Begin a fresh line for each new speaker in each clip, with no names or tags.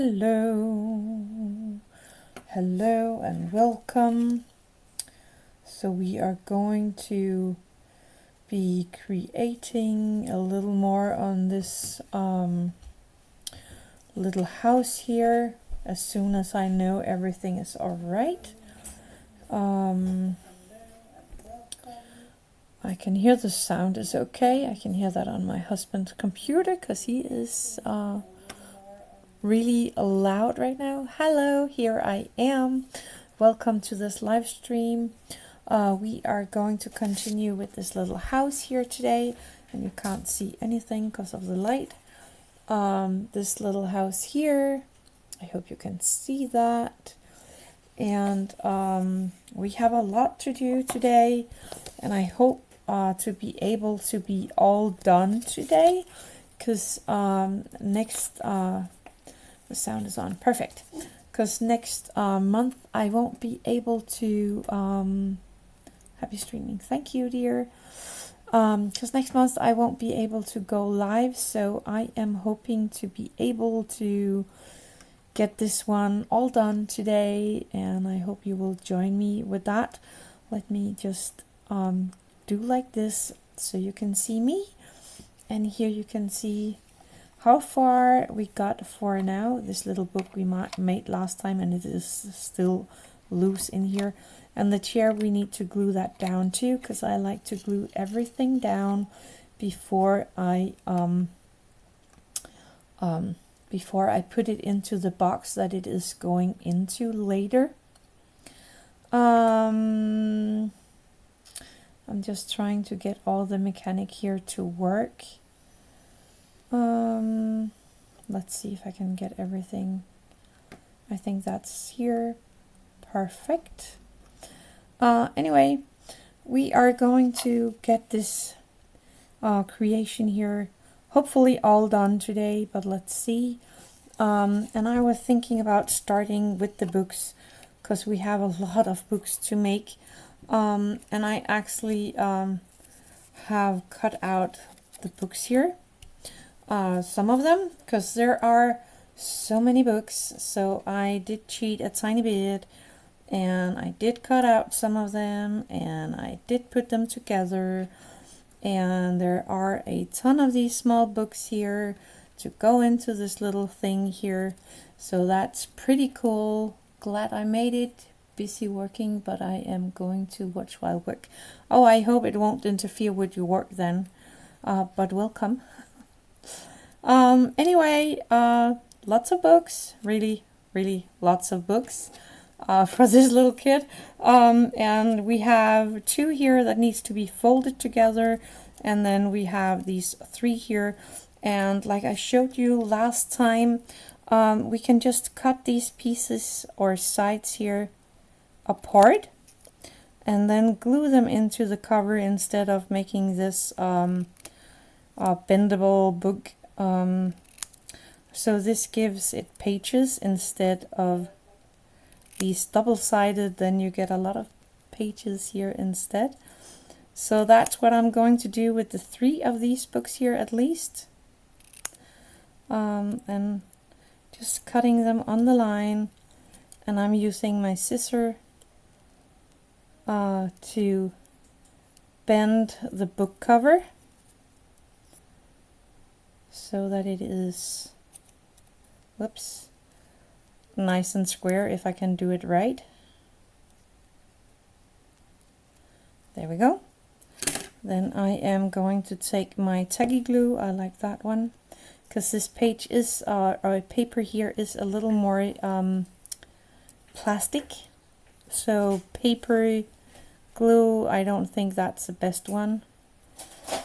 Hello and welcome. So we are going to be creating a little more on this little house here as soon as I know everything is all right. I can hear the sound is okay. I can hear that on my husband's computer because he is really loud right now. Hello, here I am. Welcome to this live stream. We are going to continue with this little house here today, and you can't see anything because of the light. This little house here, I hope you can see that. And we have a lot to do today, and I hope to be able to be all done today, because next the sound is on. Perfect. Because next month I won't be able to happy streaming. Thank you, dear. Because next month I won't be able to go live, so I am hoping to be able to get this one all done today, and I hope you will join me with that. Let me just do like this so you can see me, and here you can see how far we got for now. This little book we made last time, and it is still loose in here. And the chair, we need to glue that down too, because I like to glue everything down before I put it into the box that it is going into later. I'm just trying to get all the mechanic here to work. Let's see if I can get everything. I think that's here. Perfect. Anyway, we are going to get this creation here hopefully all done today, but let's see. And I was thinking about starting with the books, because we have a lot of books to make. And I actually have cut out the books here. Some of them, because there are so many books, so I did cheat a tiny bit, and I did cut out some of them, and I did put them together, and there are a ton of these small books here to go into this little thing here, so that's pretty cool. Glad I made it. Busy working, but I am going to watch while work. Oh, I hope it won't interfere with your work then, but welcome. Anyway, lots of books, really lots of books for this little kid. And we have 2 here that needs to be folded together, and then we have these 3 here. And like I showed you last time, we can just cut these pieces or sides here apart and then glue them into the cover instead of making this bendable book. So this gives it pages instead of these double-sided, then you get a lot of pages here instead. So that's what I'm going to do with the 3 of these books here at least. And just cutting them on the line, and I'm using my scissor to bend the book cover so that it is, whoops, nice and square, if I can do it right. There we go. Then I am going to take my tacky glue. I like that one because this page is or paper here is a little more plastic, so paper glue, I don't think that's the best one.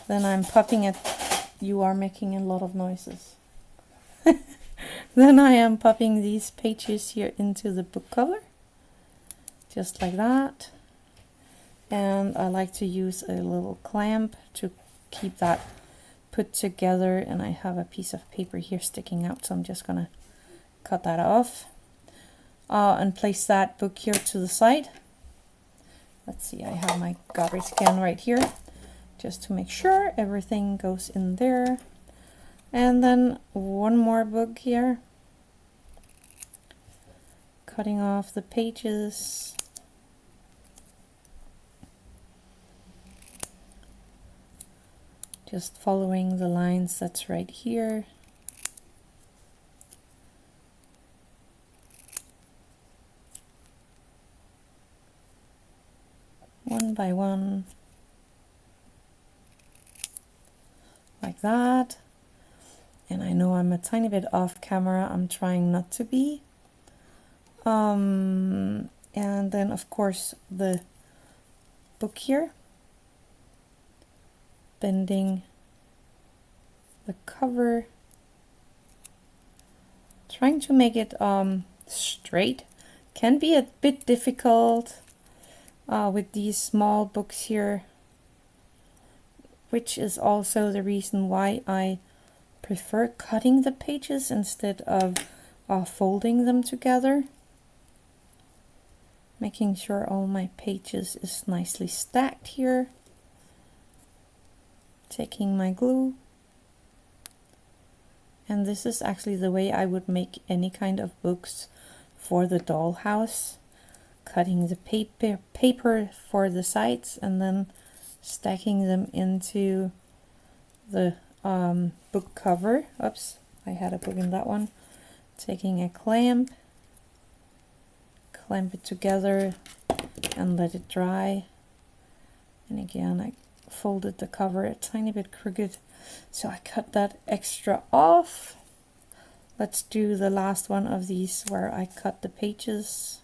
Then I'm popping it. You are making a lot of noises. Then I am popping these pages here into the book cover, just like that. And I like to use a little clamp to keep that put together, and I have a piece of paper here sticking out, so I'm just gonna cut that off and place that book here to the side. Let's see, I have my garbage can right here just to make sure everything goes in there. And then one more book here. cutting off the pages. Just following the lines that's right here. One by one, like that. And I know I'm a tiny bit off camera, I'm trying not to be. And then of course the book here, bending the cover, trying to make it straight. Can be a bit difficult with these small books here, which is also the reason why I prefer cutting the pages instead of folding them together. Making sure all my pages is nicely stacked here. Taking my glue. And this is actually the way I would make any kind of books for the dollhouse. Cutting the paper for the sides and then stacking them into the book cover. Oops, I had a book in that one. Taking a clamp it together and let it dry. And again, I folded the cover a tiny bit crooked, so I cut that extra off. Let's do the last one of these where I cut the pages.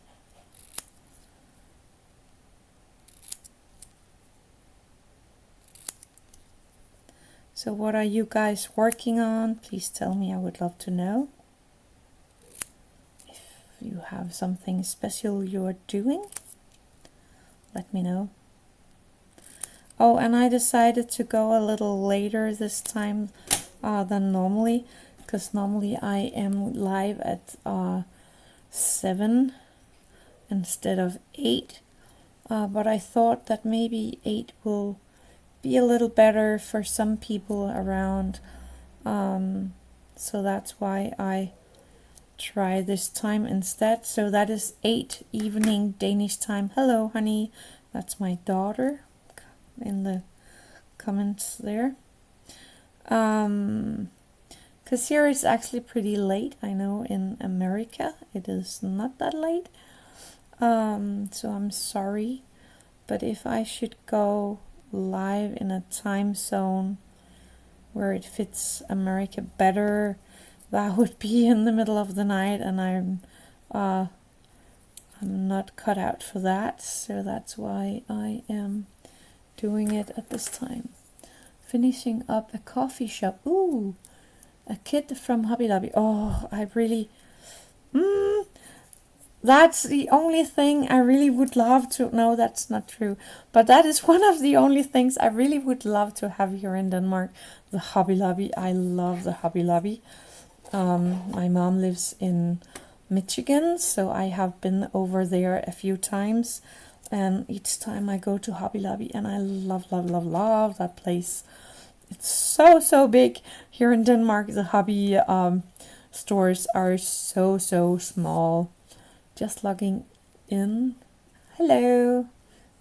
So what are you guys working on? Please tell me, I would love to know. If you have something special you're doing, let me know. Oh, and I decided to go a little later this time than normally, because normally I am live at 7 instead of 8. But I thought that maybe 8 will be a little better for some people around, so that's why I try this time instead. So that is 8 evening Danish time. Hello honey, that's my daughter in the comments there. Because here it's actually pretty late. I know in America it is not that late, so I'm sorry, but if I should go live in a time zone where it fits America better, that would be in the middle of the night, and I'm not cut out for that, so that's why I am doing it at this time. Finishing up a coffee shop. Ooh, a kit from Hobby Lobby. Oh, I really that's the only thing I really would love to... No, that's not true. But that is one of the only things I really would love to have here in Denmark. The Hobby Lobby. I love the Hobby Lobby. My mom lives in Michigan, so I have been over there a few times. And each time I go to Hobby Lobby, and I love, love, love, love that place. It's so, so big. Here in Denmark, the hobby stores are so, so small. Just logging in. Hello,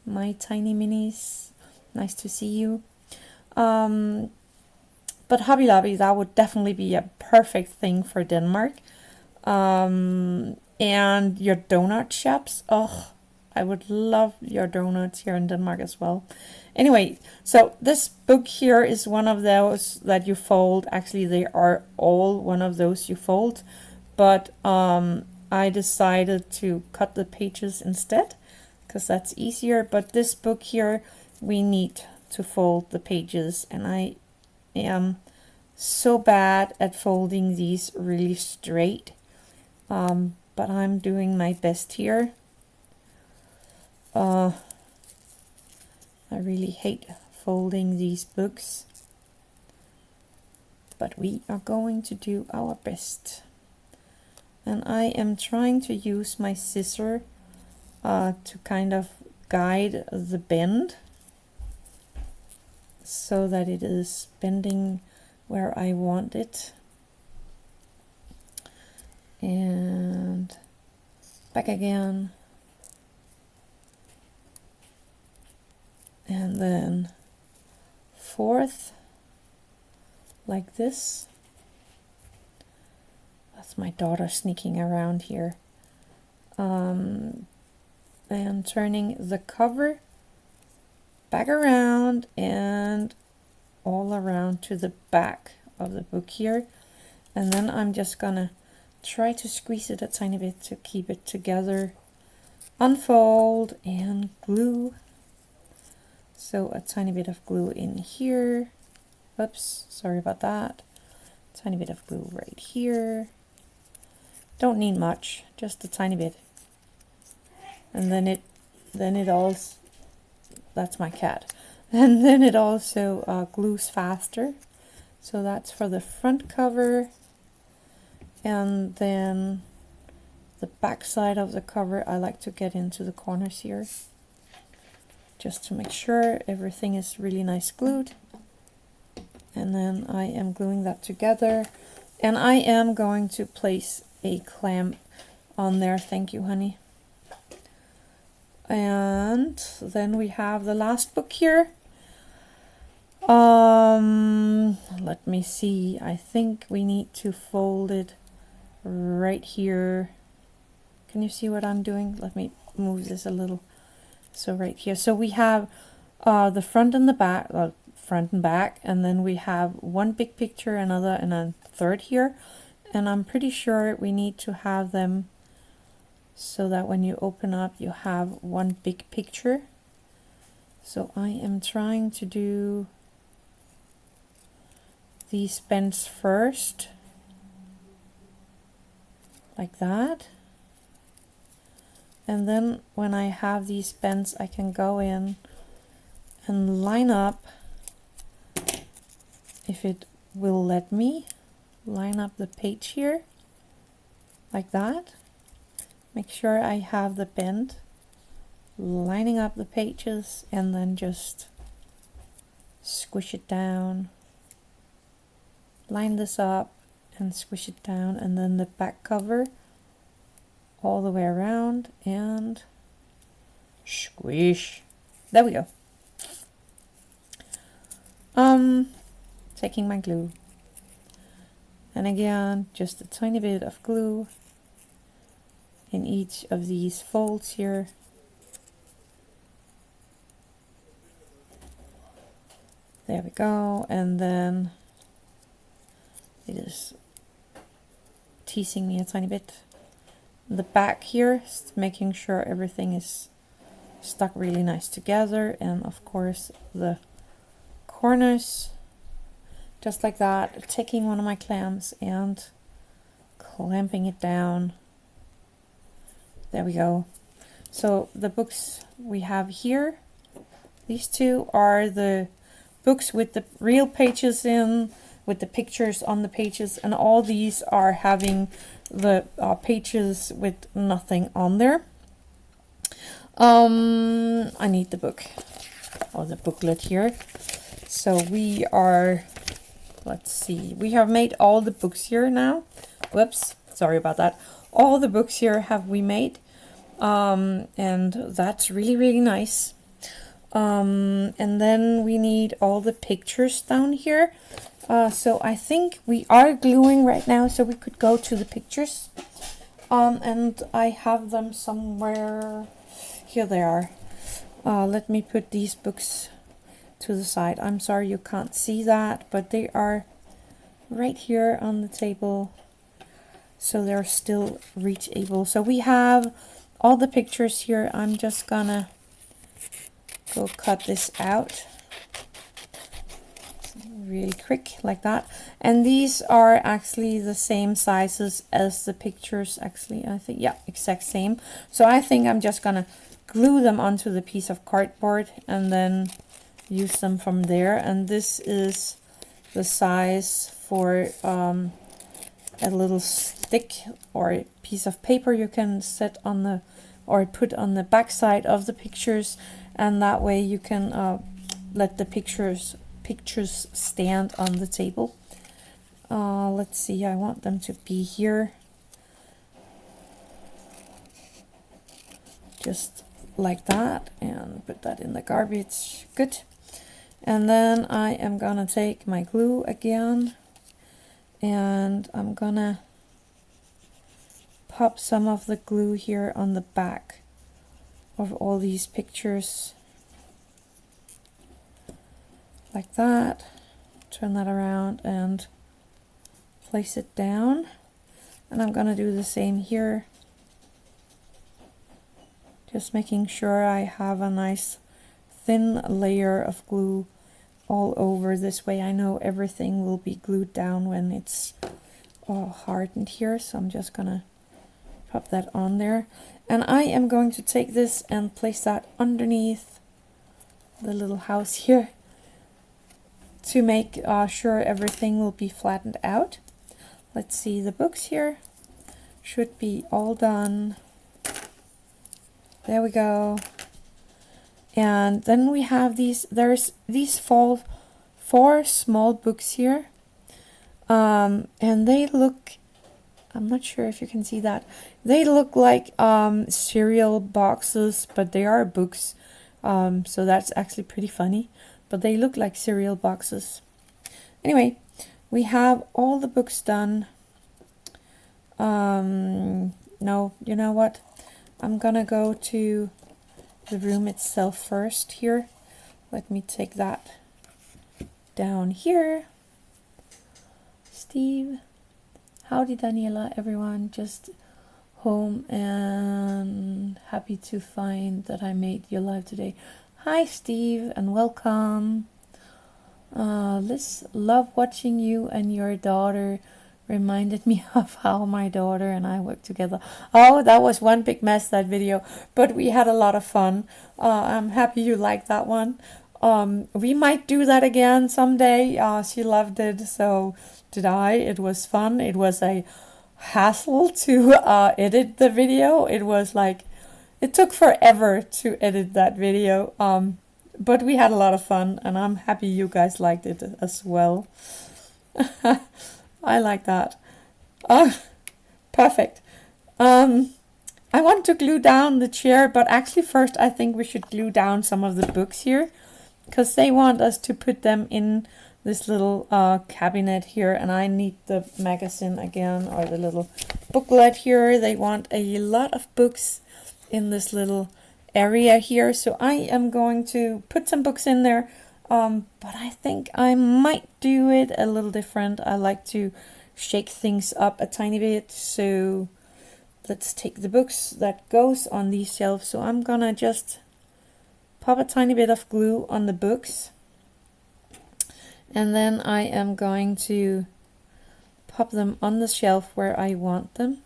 my tiny minis. Nice to see you. But Hobby Lobby, that would definitely be a perfect thing for Denmark. And your donut shops. Oh, I would love your donuts here in Denmark as well. Anyway, so this book here is one of those that you fold. Actually, they are all one of those you fold. But I decided to cut the pages instead, because that's easier. But this book here, we need to fold the pages, and I am so bad at folding these really straight, but I'm doing my best here. I really hate folding these books, but we are going to do our best. And I am trying to use my scissor to kind of guide the bend so that it is bending where I want it. And back again, and then forth like this. That's my daughter sneaking around here. And turning the cover back around and all around to the back of the book here. And then I'm just gonna try to squeeze it a tiny bit to keep it together. Unfold and glue. So a tiny bit of glue in here. Oops, sorry about that. Tiny bit of glue right here. Don't need much, just a tiny bit. And then it also, that's my cat. And then it also glues faster. So that's for the front cover. And then the back side of the cover, I like to get into the corners here, just to make sure everything is really nice glued. And then I am gluing that together. And I am going to place a clamp on there. Thank you, honey. And then we have the last book here. Let me see. I think we need to fold it right here. Can you see what I'm doing? Let me move this a little. So right here. So we have the front and the back, front and back, and then we have one big picture, another, and a third here. And I'm pretty sure we need to have them so that when you open up, you have one big picture. So I am trying to do these bends first, like that. And then when I have these bends, I can go in and line up, if it will let me, line up the page here, like that. Make sure I have the bend, lining up the pages, and then just squish it down. Line this up and squish it down, and then the back cover all the way around and squish. There we go. Taking my glue, and again just a tiny bit of glue in each of these folds here. There we go. And then it is teasing me a tiny bit. The back here, making sure everything is stuck really nice together, and of course the corners, just like that. Taking one of my clamps and clamping it down. There we go. So the books we have here, these two are the books with the real pages in, with the pictures on the pages, and all these are having the pages with nothing on there. I need the book, or the booklet here. So we are, let's see, we have made all the books here now. Whoops, sorry about that. All the books here have we made, and that's really nice. And then we need all the pictures down here. So I think we are gluing right now, so we could go to the pictures. And I have them somewhere. Here they are. Let me put these books to the side. I'm sorry you can't see that, but they are right here on the table, so they're still reachable. So we have all the pictures here. I'm just gonna go cut this out really quick, like that. And these are actually the same sizes as the pictures, actually. I think, yeah, exact same. So I think I'm just gonna glue them onto the piece of cardboard and then use them from there. And this is the size for a little stick or a piece of paper you can set on the, or put on the back side of the pictures, and that way you can let the pictures stand on the table. Let's see, I want them to be here. just like that, and put that in the garbage. Good. And then I am gonna take my glue again, and I'm gonna pop some of the glue here on the back of all these pictures, like that. Turn that around and place it down. And I'm gonna do the same here, just making sure I have a nice thin layer of glue all over. This way I know everything will be glued down when it's all hardened here. So I'm just gonna pop that on there, and I am going to take this and place that underneath the little house here to make sure everything will be flattened out. Let's see, the books here should be all done. There we go. And then we have there's these four small books here, and they look, I'm not sure if you can see that, they look like cereal boxes, but they are books, so that's actually pretty funny, but they look like cereal boxes. Anyway, we have all the books done. No, you know what, I'm gonna go to the room itself first here. Let me take that down here. Steve, howdy Daniela, everyone, just home and happy to find that I made you live today. Hi Steve, and welcome. Liz, love watching you and your daughter. Reminded me of how my daughter and I work together. Oh, that was one big mess, that video, but we had a lot of fun. I'm happy you liked that one. We might do that again someday. She loved it, so did I. It was fun. It was a hassle to edit the video. It was like, it took forever to edit that video, but we had a lot of fun, and I'm happy you guys liked it as well. I like that. Perfect. I want to glue down the chair, but actually first I think we should glue down some of the books here, because they want us to put them in this little cabinet here, and I need the magazine again, or the little booklet here. They want a lot of books in this little area here, so I am going to put some books in there. But I think I might do it a little different. I like to shake things up a tiny bit. So let's take the books that goes on these shelves. So I'm gonna just pop a tiny bit of glue on the books. And then I am going to pop them on the shelf where I want them.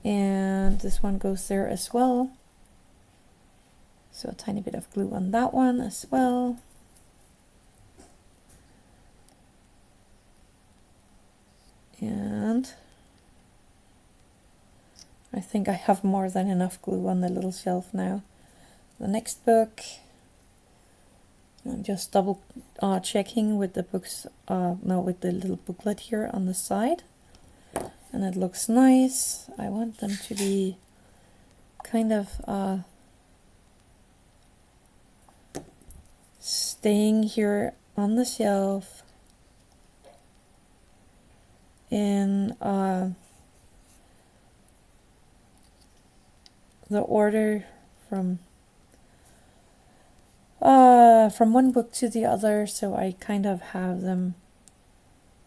And this one goes there as well. So a tiny bit of glue on that one as well. And I think I have more than enough glue on the little shelf now. The next book, I'm just double checking with the books, with the little booklet here on the side. And it looks nice. I want them to be kind of staying here on the shelf in the order from one book to the other, so I kind of have them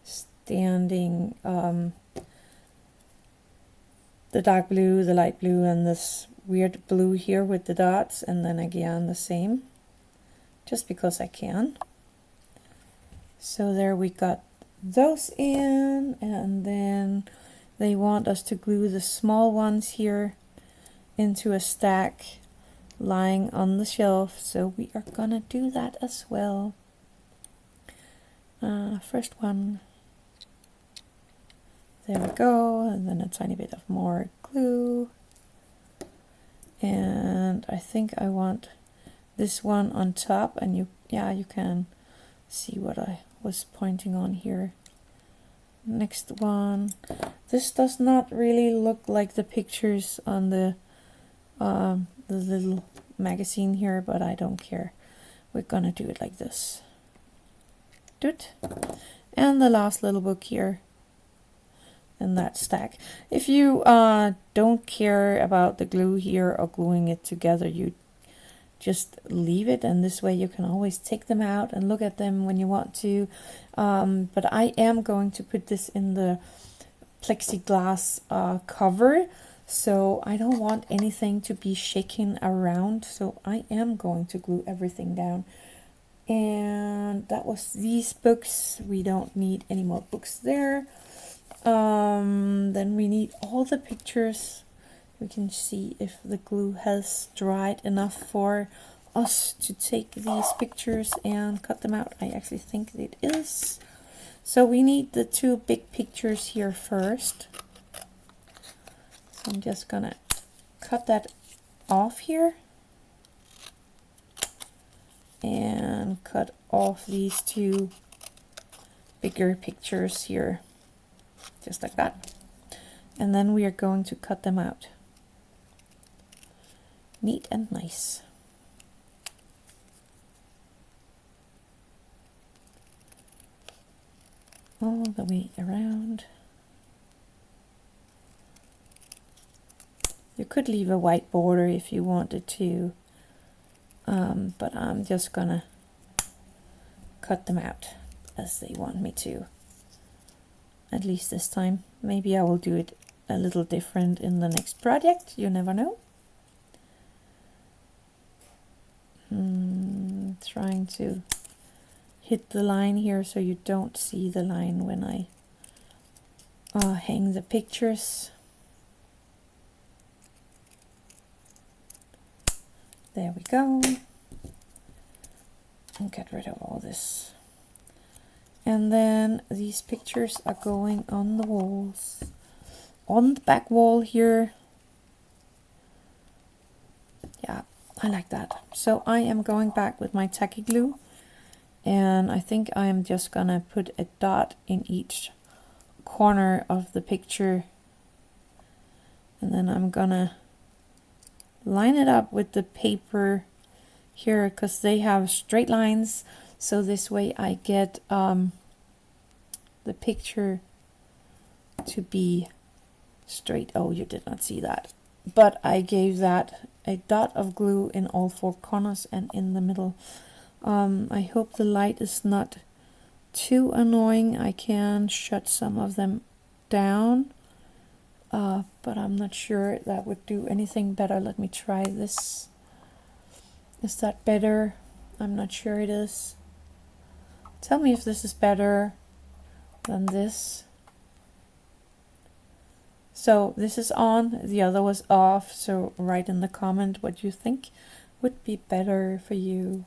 standing, the dark blue, the light blue, and this weird blue here with the dots, and then again the same, just because I can. So there we got those in, and then they want us to glue the small ones here into a stack lying on the shelf, so we are gonna do that as well. First one, there we go, and then a tiny bit of more glue, and I think I want this one on top, and you can see what I was pointing on here. Next one, this does not really look like the pictures on the the little magazine here, but I don't care. We're gonna do it like this. Do it. And the last little book here in that stack. If you don't care about the glue here or gluing it together, you just leave it, and this way you can always take them out and look at them when you want to. But I am going to put this in the plexiglass cover, so I don't want anything to be shaking around, so I am going to glue everything down. And that was these books. We don't need any more books there. Then we need all the pictures. We can see if the glue has dried enough for us to take these pictures and cut them out. I actually think it is. So we need the two big pictures here first. So I'm just gonna cut that off here and cut off these two bigger pictures here, just like that. And then we are going to cut them out. Neat and nice. All the way around. You could leave a white border if you wanted to, but I'm just gonna cut them out as they want me to, at least this time. Maybe I will do it a little different in the next project, you never know. Trying to hit the line here so you don't see the line when I hang the pictures. There we go. And get rid of all this. And then these pictures are going on the walls. On the back wall here. Yeah, I like that. So I am going back with my tacky glue. And I think I am just gonna put a dot in each corner of the picture. And then I'm gonna line it up with the paper here, because they have straight lines, so this way I get the picture to be straight. Oh, you did not see that, but I gave that a dot of glue in all four corners and in the middle. I hope the light is not too annoying. I can shut some of them down, but I'm not sure that would do anything better. Let me try this. Is that better? I'm not sure it is. Tell me if this is better than this. So this is on, the other was off, so write in the comment what you think would be better for you,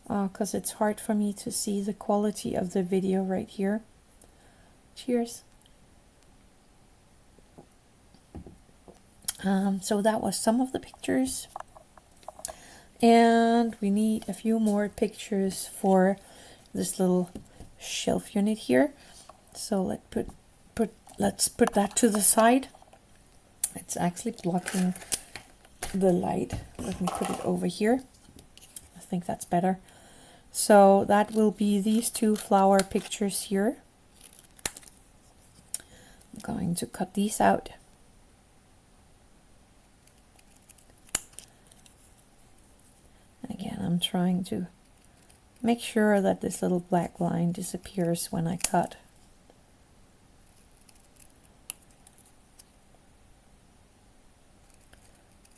because it's hard for me to see the quality of the video right here. Cheers. So that was some of the pictures, and we need a few more pictures for this little shelf unit here. So let's put that to the side. It's actually blocking the light. Let me put it over here. I think that's better. So that will be these two flower pictures here. I'm going to cut these out. Again, I'm trying to make sure that this little black line disappears when I cut.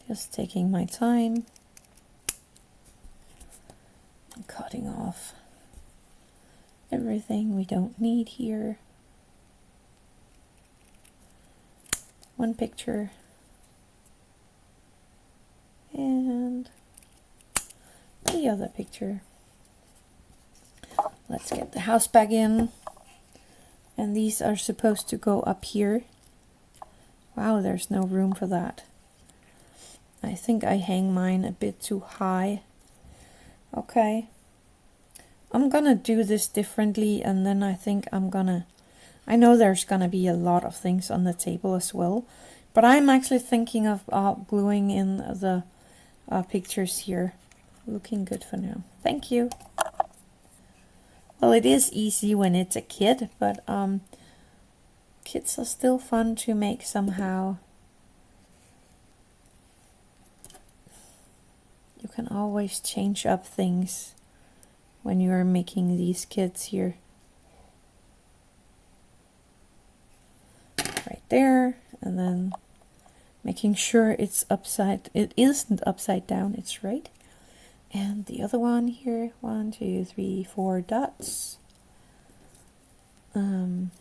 Just taking my time, cutting off everything we don't need here. One picture and the other picture. Let's get the house back in, and these are supposed to go up here. Wow, there's no room for that. I think I hang mine a bit too high. Okay, I'm gonna do this differently, and then I think I know there's gonna be a lot of things on the table as well, But I'm actually thinking of gluing in the pictures here. Looking good for now. Thank you. Well, it is easy when it's a kid, but kids are still fun to make somehow. You can always change up things when you are making these kids here. Right there, and then making sure it isn't upside down, it's right. And the other one here, 1, 2, 3, 4 dots. And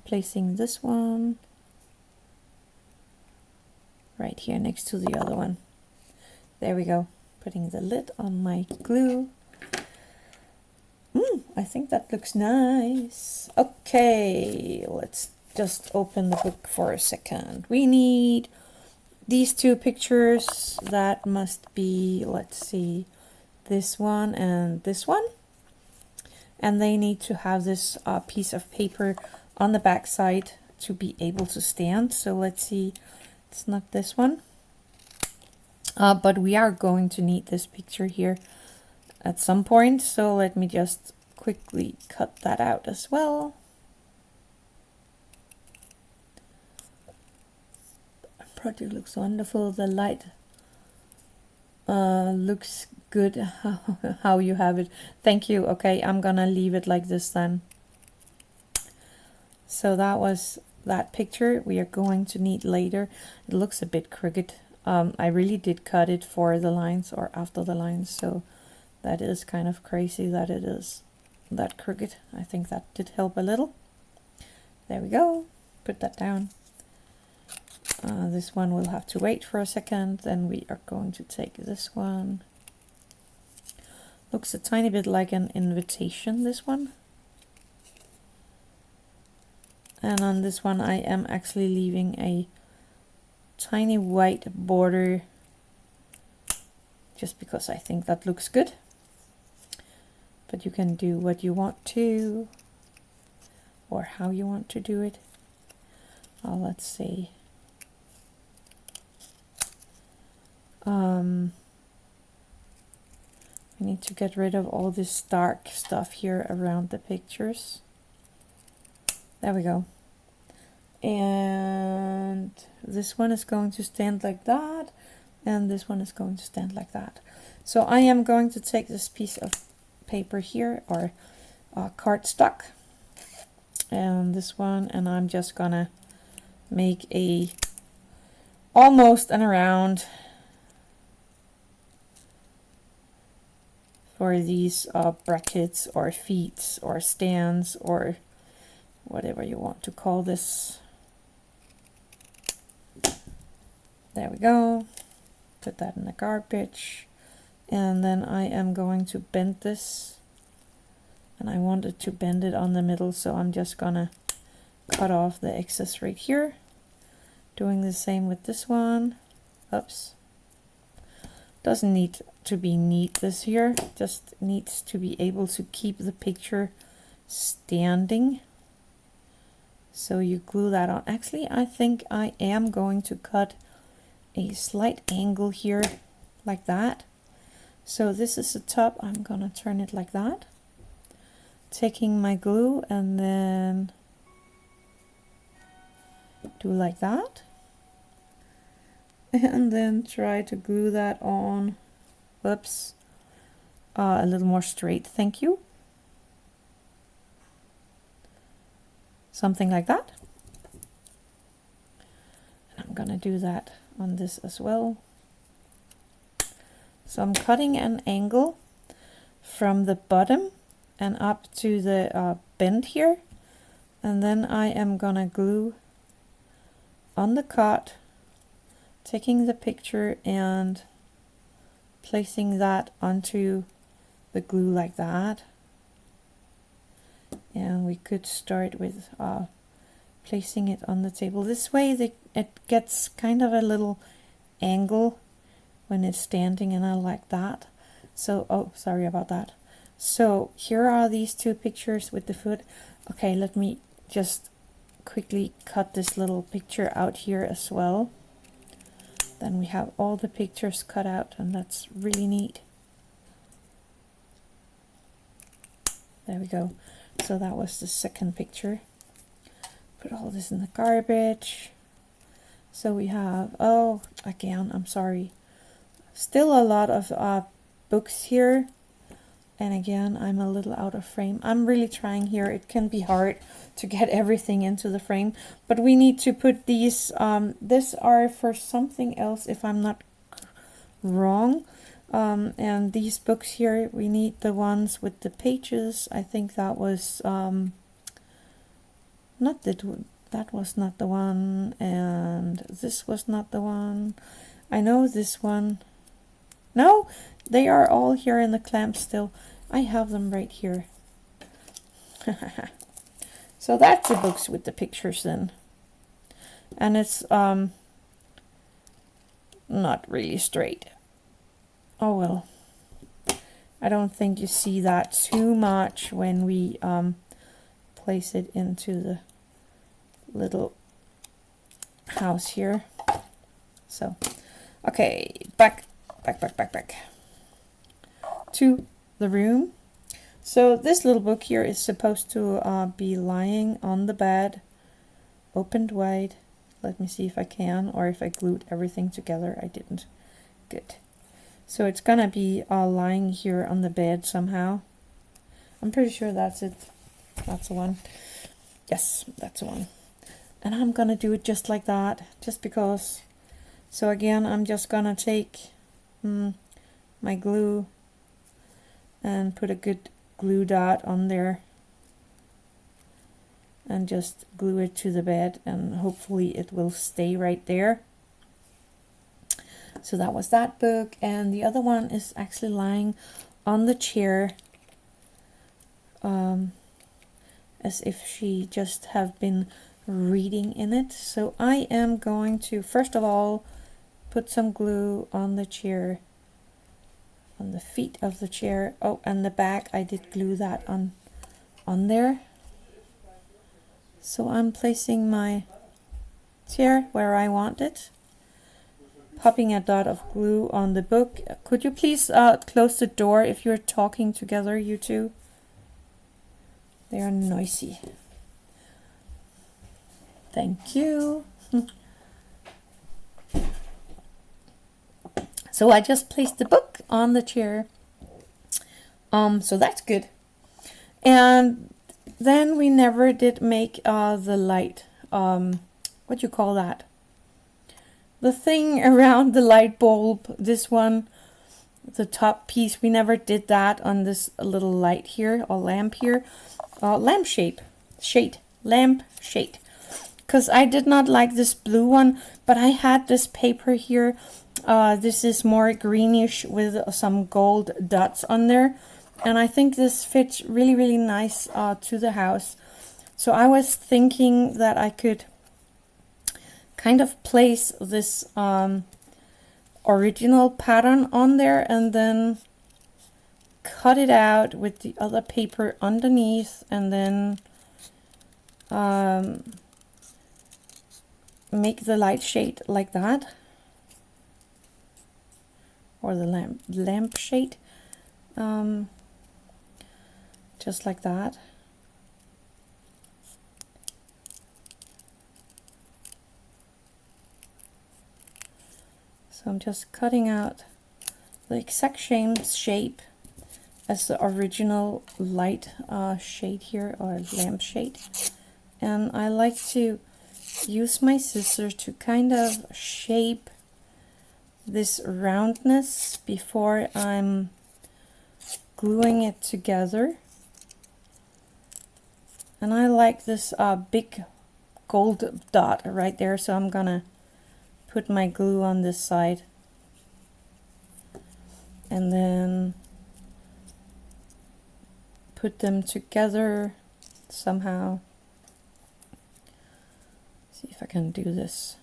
placing this one right here next to the other one. There we go. Putting the lid on my glue. I think that looks nice. Okay, let's just open the book for a second. We need these two pictures. That must be, let's see, this one and this one. And they need to have this piece of paper on the back side to be able to stand. So let's see, it's not this one. But we are going to need this picture here at some point. So let me just quickly cut that out as well. Project looks wonderful. The light looks good how you have it. Thank you. Okay, I'm gonna leave it like this then. So that was that picture we are going to need later. It looks a bit crooked. I really did cut it for the lines or after the lines, so that is kind of crazy that it is that crooked. I think that did help a little. There we go. Put that down. This one will have to wait for a second. Then we are going to take this one. Looks a tiny bit like an invitation, this one. And on this one I am actually leaving a tiny white border just because I think that looks good. But you can do what you want to or how you want to do it. Let's see. We need to get rid of all this dark stuff here around the pictures. There we go. And this one is going to stand like that, and this one is going to stand like that. So I am going to take this piece of paper here, or cardstock, and this one, and I'm just gonna make a almost an around for these brackets or feet or stands or whatever you want to call this. There we go. Put that in the garbage. And then I am going to bend this. And I wanted to bend it on the middle, so I'm just gonna cut off the excess right here. Doing the same with this one. Oops. Doesn't need to be neat this here. Just needs to be able to keep the picture standing. So you glue that on. Actually, I think I am going to cut a slight angle here like that. So this is the top. I'm gonna turn it like that. Taking my glue and then do like that. And then try to glue that on. Whoops. A little more straight, thank you. Something like that. And I'm gonna do that on this as well. So I'm cutting an angle from the bottom and up to the bend here, and then I am gonna glue on the cut, taking the picture and placing that onto the glue like that. And we could start with placing it on the table. This way it gets kind of a little angle when it's standing, and I like that. So, oh, sorry about that. So here are these two pictures with the foot. Okay, let me just quickly cut this little picture out here as well. Then we have all the pictures cut out, and that's really neat. There we go. So that was the second picture. Put all this in the garbage. So we have, oh, again, I'm sorry. Still a lot of books here. And again, I'm a little out of frame. I'm really trying here. It can be hard to get everything into the frame. But we need to put these, these are for something else if I'm not wrong. And these books here, we need the ones with the pages. I think that was, not that was not the one. And this was not the one. I know this one. No, they are all here in the clamp still. I have them right here. So that's the books with the pictures then. And it's not really straight. Oh well. I don't think you see that too much when we place it into the little house here. So, okay, back to the room. So this little book here is supposed to be lying on the bed, opened wide. Let me see if I can, or if I glued everything together. I didn't. Good. So it's gonna be lying here on the bed somehow. I'm pretty sure that's it. That's the one. Yes, that's the one. And I'm gonna do it just like that, just because. So again, I'm just gonna take my glue and put a good glue dot on there and just glue it to the bed, and hopefully it will stay right there. So that was that book, and the other one is actually lying on the chair as if she just have been reading in it. So I am going to first of all put some glue on the chair, on the feet of the chair. Oh, and the back, I did glue that on there. So I'm placing my chair where I want it, popping a dot of glue on the book. Could you please close the door if you're talking together, you two? They are noisy. Thank you. So I just placed the book on the chair. So that's good. And then we never did make the light. What do you call that? The thing around the light bulb. This one, the top piece. We never did that on this little light here, or lamp here. Lamp shade. Because I did not like this blue one, but I had this paper here. This is more greenish with some gold dots on there, and I think this fits really, really nice to the house. So I was thinking that I could kind of place this original pattern on there and then cut it out with the other paper underneath, and then make the light shade like that, or the lamp shade, just like that. So I'm just cutting out the exact same shape as the original light shade here, or lamp shade. And I like to use my scissors to kind of shape this roundness before I'm gluing it together. And I like this big gold dot right there, so I'm gonna put my glue on this side and then put them together somehow. See if I can do this.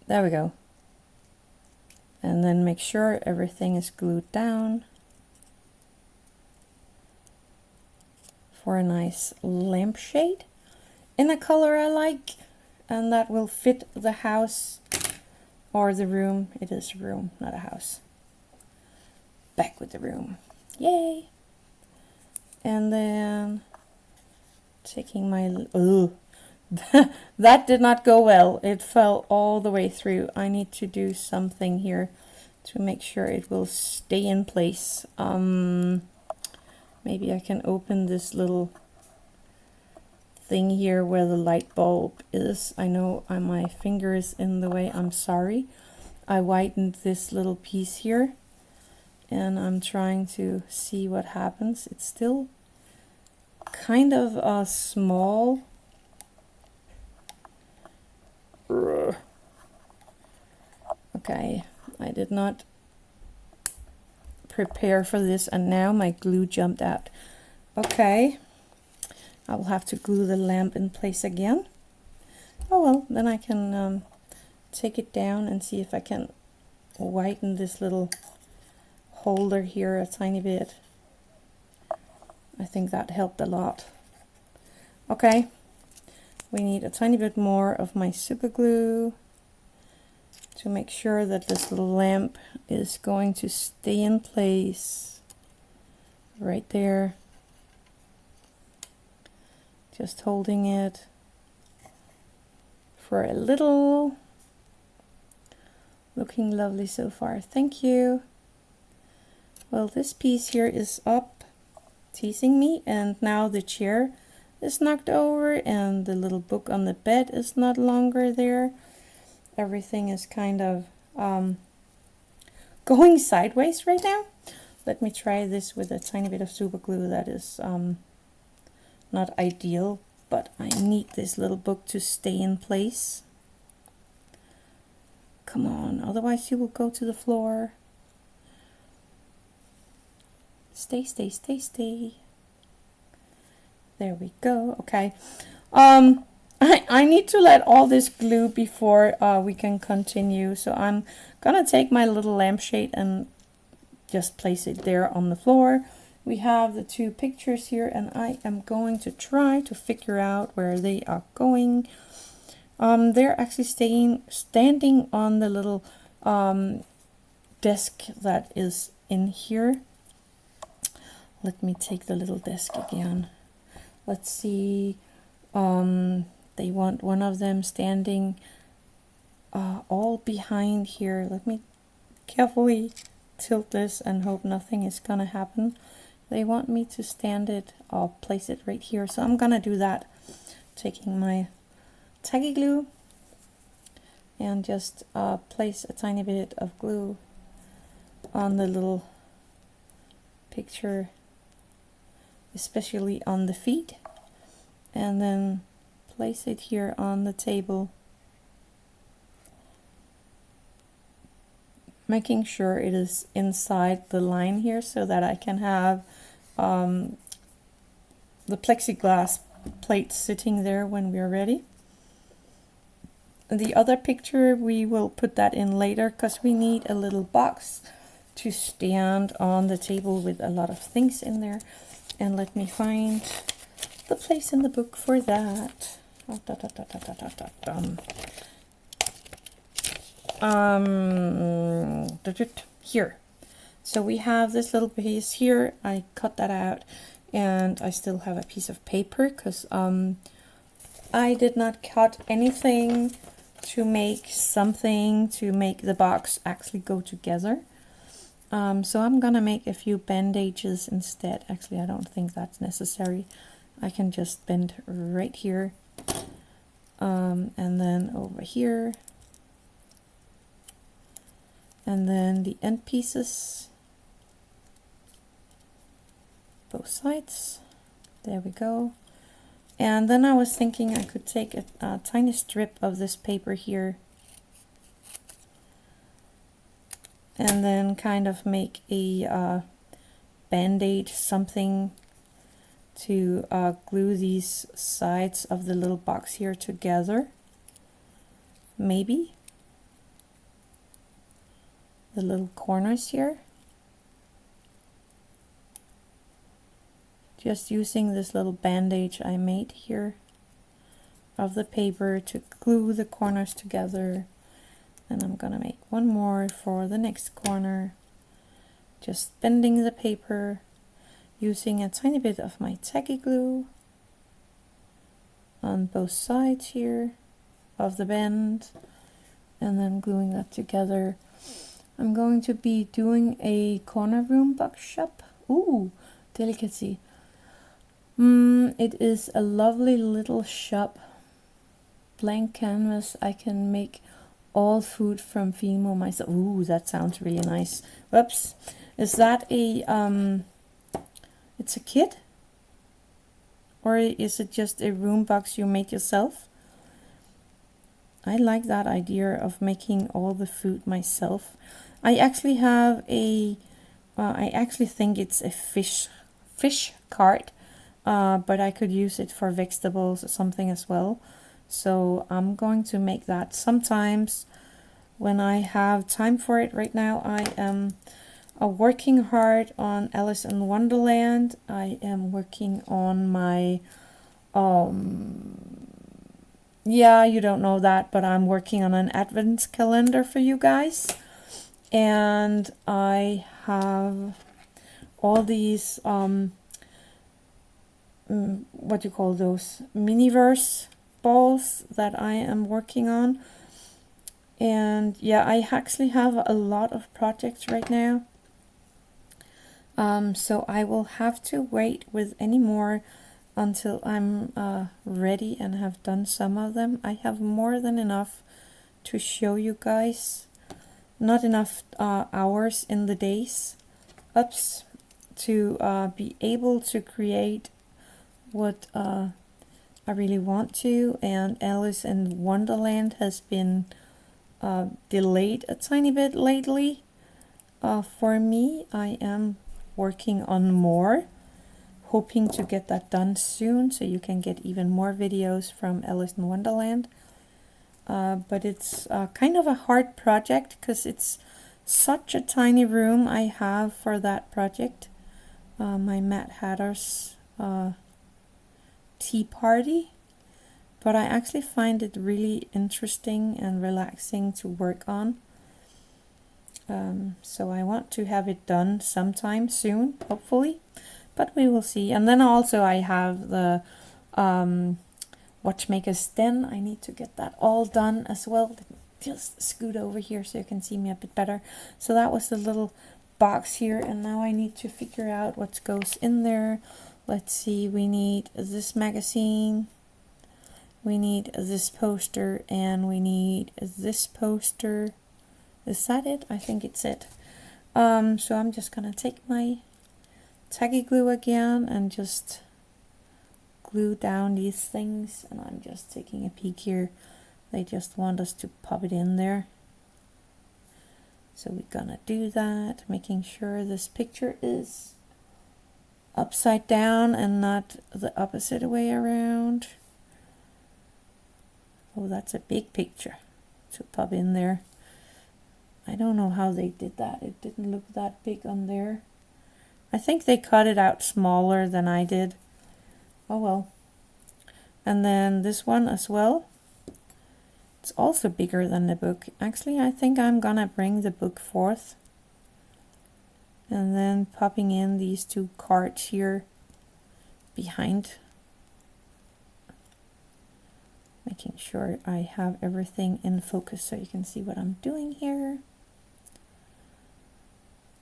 There we go. And then make sure everything is glued down. for a nice lampshade in a color I like, and that will fit the house or the room. It is a room, not a house. Back with the room. Yay! And then taking my... Oh, that did not go well. It fell all the way through. I need to do something here to make sure it will stay in place. Maybe I can open this little thing here where the light bulb is. I know my finger is in the way. I'm sorry. I whitened this little piece here, and I'm trying to see what happens. It's still kind of small. Okay, I did not prepare for this, and now my glue jumped out. Okay, I will have to glue the lamp in place again. Oh well, then I can take it down and see if I can whiten this little holder here a tiny bit. I think that helped a lot. Okay, we need a tiny bit more of my super glue to make sure that this little lamp is going to stay in place right there. Just holding it for a little. Looking lovely so far. Thank you. Well, this piece here is up, teasing me, and now the chair is knocked over and the little book on the bed is not longer there. Everything is kind of going sideways right now. Let me try this with a tiny bit of super glue. That is not ideal, but I need this little book to stay in place. Come on, otherwise you will go to the floor. Stay, stay, stay, stay. There we go. Okay. I need to let all this glue before we can continue. So I'm gonna take my little lampshade and just place it there on the floor. We have the two pictures here, and I am going to try to figure out where they are going. They're actually standing on the little desk that is in here. Let me take the little desk again. Let's see. They want one of them standing all behind here. Let me carefully tilt this and hope nothing is gonna happen. They want me to stand it or place it right here, so I'm gonna do that. Taking my tacky glue and just place a tiny bit of glue on the little picture, especially on the feet, and then place it here on the table, making sure it is inside the line here so that I can have the plexiglass plate sitting there when we're ready. The other picture, we will put that in later because we need a little box to stand on the table with a lot of things in there. And let me find the place in the book for that. Here. So we have this little piece here. I cut that out, and I still have a piece of paper because I did not cut anything to make something to make the box actually go together. So I'm gonna make a few bandages instead. Actually, I don't think that's necessary. I can just bend right here, and then over here, and then the end pieces, both sides. There we go. And then I was thinking I could take a tiny strip of this paper here and then kind of make a band-aid, something to glue these sides of the little box here together. Maybe the little corners here, just using this little bandage I made here of the paper to glue the corners together. And I'm gonna make one more for the next corner, just bending the paper using a tiny bit of my tacky glue on both sides here of the bend, and then gluing that together. I'm going to be doing a corner room box shop. Ooh, delicacy. It is a lovely little shop, blank canvas. I can make all food from Fimo myself. Ooh, that sounds really nice. Whoops, is that a it's a kit, or is it just a room box you made yourself? I like that idea of making all the food myself. I actually have a I actually think it's a fish cart, but I could use it for vegetables or something as well. So I'm going to make that sometimes when I have time for it. Right now I am working hard on Alice in Wonderland. I am working on my yeah, you don't know that, but I'm working on an advent calendar for you guys. And I have all these what do you call those, Miniverse balls that I am working on. And yeah, I actually have a lot of projects right now. So I will have to wait with any more until I'm ready and have done some of them. I have more than enough to show you guys. Not enough hours in the days to be able to create what I really want to. And Alice in Wonderland has been delayed a tiny bit lately. For me, I am working on more, hoping to get that done soon so you can get even more videos from Alice in Wonderland. But it's kind of a hard project because it's such a tiny room I have for that project. My Mad Hatter's tea party. But I actually find it really interesting and relaxing to work on. So I want to have it done sometime soon, hopefully. But we will see. And then also I have the Watchmaker's Den. I need to get that all done as well. Just scoot over here so you can see me a bit better. So that was the little box here, and now I need to figure out what goes in there. Let's see, we need this magazine, we need this poster, and we need this poster. Is that it? I think it's it. So I'm just gonna take my tacky glue again and just glue down these things, and I'm just taking a peek here. They just want us to pop it in there. So we're gonna do that, making sure this picture is upside down and not the opposite way around. Oh, that's a big picture to pop in there. I don't know how they did that. It didn't look that big on there. I think they cut it out smaller than I did. Oh well. And then this one as well. It's also bigger than the book. Actually, I think I'm gonna bring the book forth. And then popping in these two cards here behind. Making sure I have everything in focus so you can see what I'm doing here.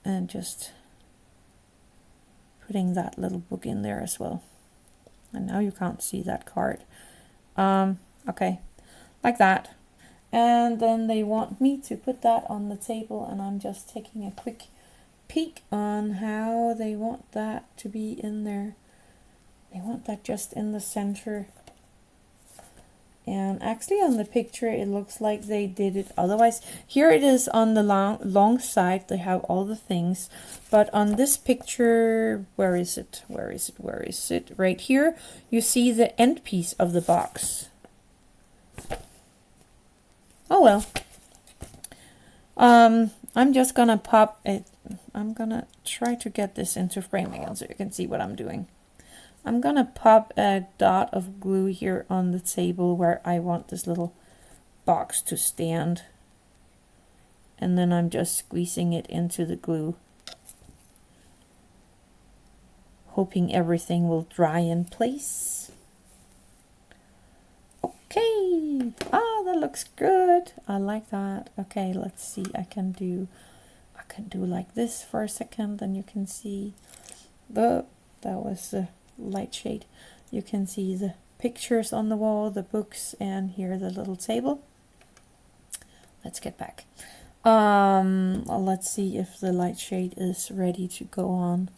And just putting that little book in there as well. And now you can't see that card. Okay, like that. And then they want me to put that on the table, and I'm just taking a quick peek on how they want that to be in there. They want that just in the center. And actually on the picture it looks like they did it otherwise. Here it is on the long side, they have all the things. But on this picture, where is it? Where is it? Where is it? Right here, you see the end piece of the box. Oh well. I'm just gonna pop it. I'm gonna try to get this into frame again so you can see what I'm doing. I'm gonna pop a dot of glue here on the table where I want this little box to stand. And then I'm just squeezing it into the glue, hoping everything will dry in place. Okay, that looks good. I like that. Okay, let's see. I can do like this for a second, then you can see that was the light shade. You can see the pictures on the wall, the books, and here the little table. Let's get back. Let's see if the light shade is ready to go on.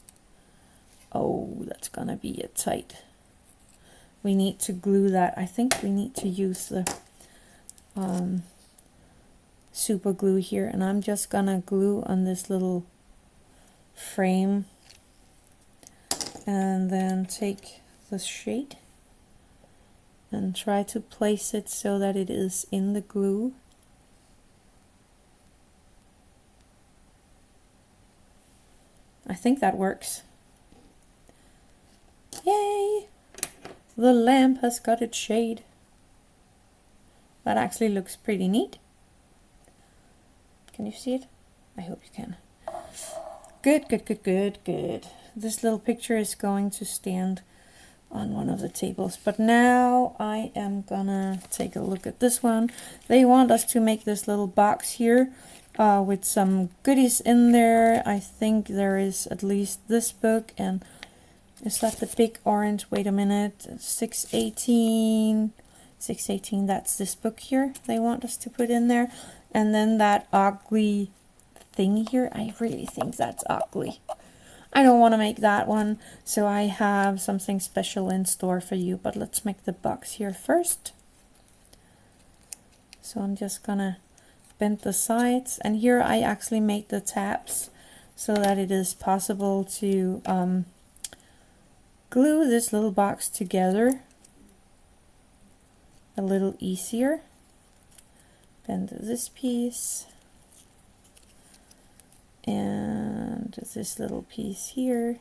Oh, that's gonna be a tight. We need to glue that. I think we need to use the super glue here, and I'm just gonna glue on this little frame and then take the shade and try to place it so that it is in the glue. I think that works. Yay! The lamp has got its shade. That actually looks pretty neat. Can you see it? I hope you can. Good, good, good, good, good. This little picture is going to stand on one of the tables. But now I am gonna take a look at this one. They want us to make this little box here with some goodies in there. I think there is at least this book, and is that the big orange? Wait a minute, 618. 618, that's this book here they want us to put in there. And then that ugly thing here, I really think that's ugly. I don't want to make that one, so I have something special in store for you, but let's make the box here first. So I'm just gonna bend the sides, and here I actually made the tabs so that it is possible to glue this little box together a little easier. Bend this piece and this little piece here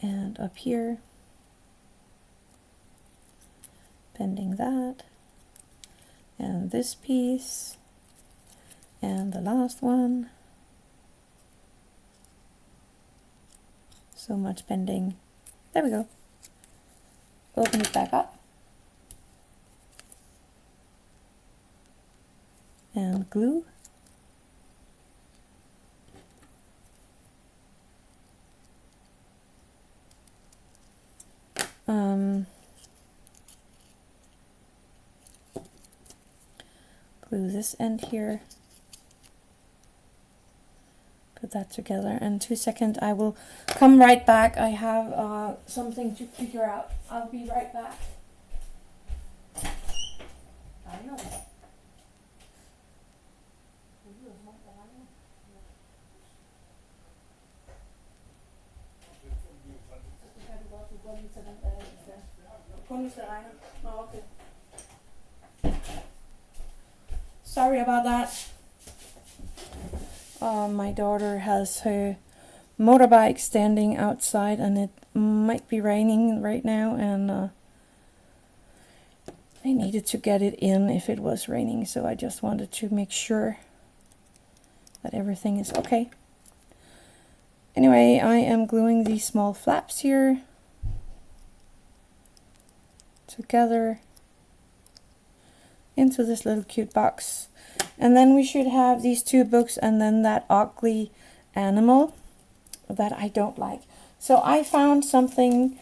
and up here, bending that, and this piece and the last one. So much bending. There we go. Open it back up and glue. Glue this end here. Put that together. In 2 seconds I will come right back. I have something to figure out. I'll be right back. I know. Sorry about that. My daughter has her motorbike standing outside, and it might be raining right now, and I needed to get it in if it was raining, so I just wanted to make sure that everything is okay. Anyway, I am gluing these small flaps here together into this little cute box. And then we should have these 2 books and then that ugly animal that I don't like. So I found something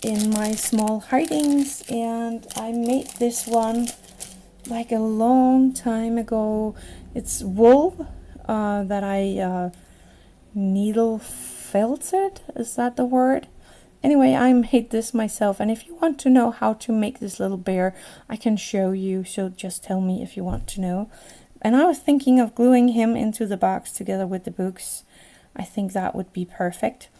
in my small hidings, and I made this one like a long time ago. It's wool that I needle felted, is that the word? Anyway, I made this myself, and if you want to know how to make this little bear, I can show you, so just tell me if you want to know. And I was thinking of gluing him into the box together with the books. I think that would be perfect.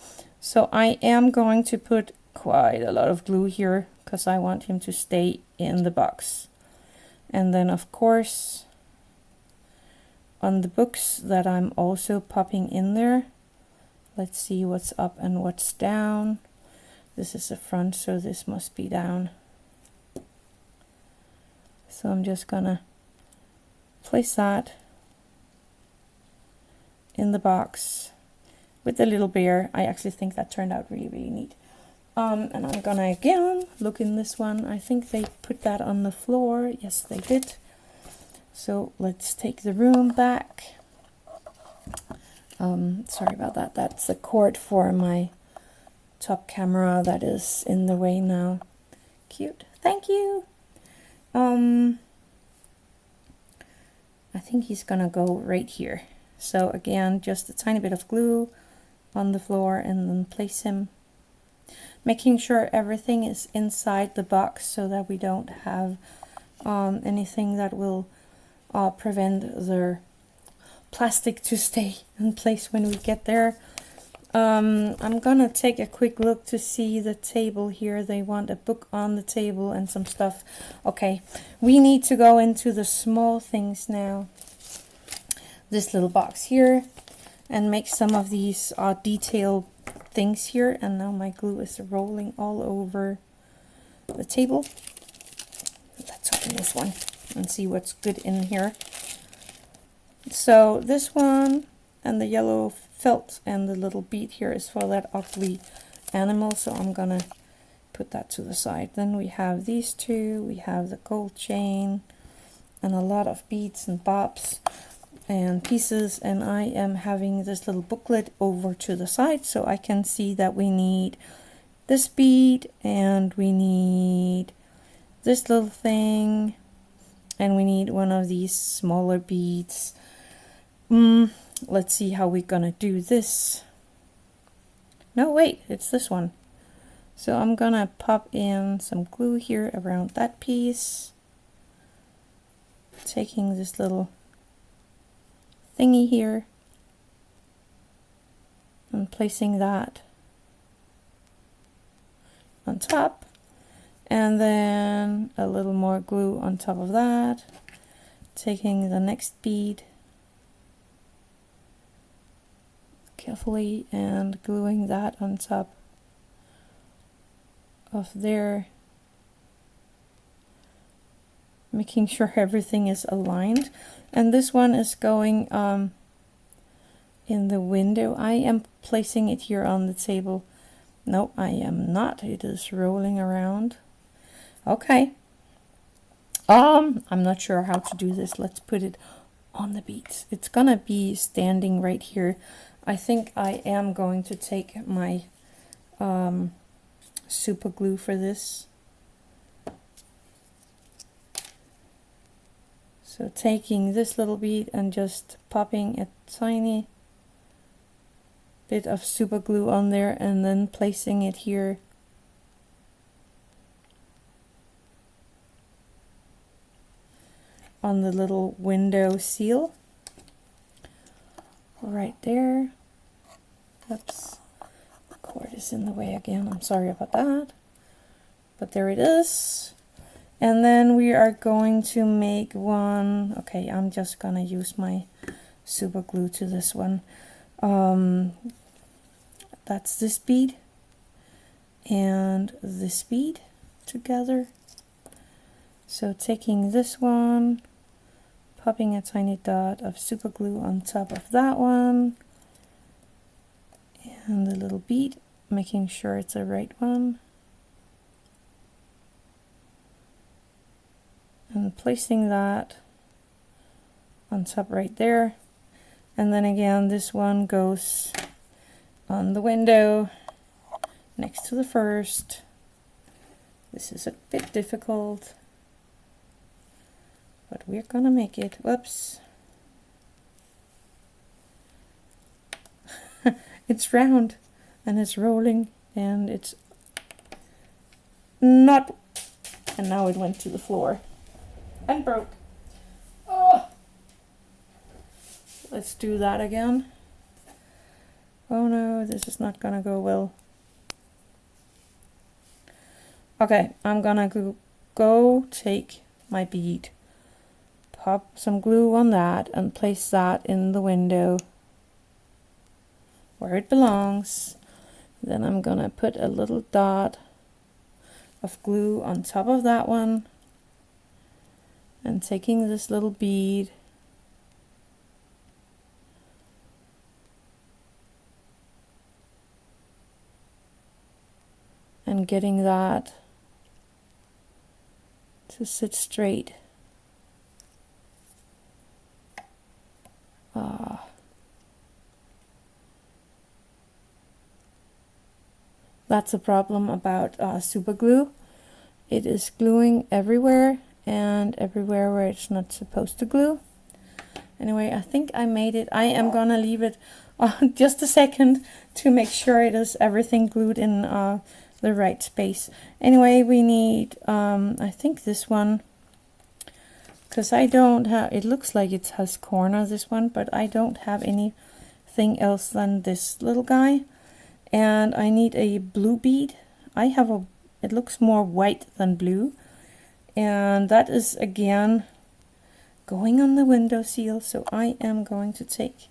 So I am going to put quite a lot of glue here because I want him to stay in the box. And then of course on the books that I'm also popping in there, Let's see what's up and what's down. This is the front, so this must be down. So I'm just gonna place that in the box with the little bear. I actually think that turned out really, really neat. And I'm gonna again look in this one. I think they put that on the floor. Yes, they did. So let's take the room back. Sorry about that. That's the cord for my top camera that is in the way now. Cute. Thank you. I think he's gonna go right here. So again, just a tiny bit of glue on the floor and then place him, making sure everything is inside the box so that we don't have anything that will prevent the plastic to stay in place when we get there. I'm gonna take a quick look to see the table here. They want a book on the table and some stuff. Okay, we need to go into the small things now. This little box here, and make some of these detailed things here. And now my glue is rolling all over the table. Let's open this one and see what's good in here. So this one and the yellow felt and the little bead here is for that ugly animal, so I'm gonna put that to the side. Then we have these two, we have the gold chain and a lot of beads and bobs and pieces, and I am having this little booklet over to the side so I can see that we need this bead and we need this little thing and we need one of these smaller beads. Let's see how we're gonna do this. No, wait, it's this one. So I'm gonna pop in some glue here around that piece, taking this little thingy here and placing that on top, and then a little more glue on top of that, taking the next bead carefully and gluing that on top of there, making sure everything is aligned. And this one is going in the window. I am placing it here on the table. No, I am not. It is rolling around. Okay. I'm not sure how to do this. Let's put it on the beads. It's gonna be standing right here. I think I am going to take my super glue for this. So taking this little bead and just popping a tiny bit of super glue on there and then placing it here. On the little window seal. Right there. Oops, the cord is in the way again. I'm sorry about that. But there it is. And then we are going to make one. Okay, I'm just gonna use my super glue to this one. That's this bead and this bead together. So taking this one, popping a tiny dot of super glue on top of that one, and the little bead, making sure it's the right one, and placing that on top right there. And then again, this one goes on the window next to the first. This is a bit difficult, but we're gonna make it. Whoops. It's round and it's rolling and it's not, and now it went to the floor and broke. Oh, let's do that again. Oh no, this is not gonna go well. Okay, I'm gonna go take my bead, pop some glue on that and place that in the window. where it belongs. Then I'm gonna put a little dot of glue on top of that one, and taking this little bead and getting that to sit straight. That's a problem about super glue. It is gluing everywhere, and everywhere where it's not supposed to glue. Anyway, I think I made it. I am gonna leave it just a second to make sure it is everything glued in the right space. Anyway, we need I think this one, because I don't have, it looks like it has corner, this one, but I don't have anything else than this little guy. And I need a blue bead. I have a, it looks more white than blue, and that is again going on the window seal. So I am going to take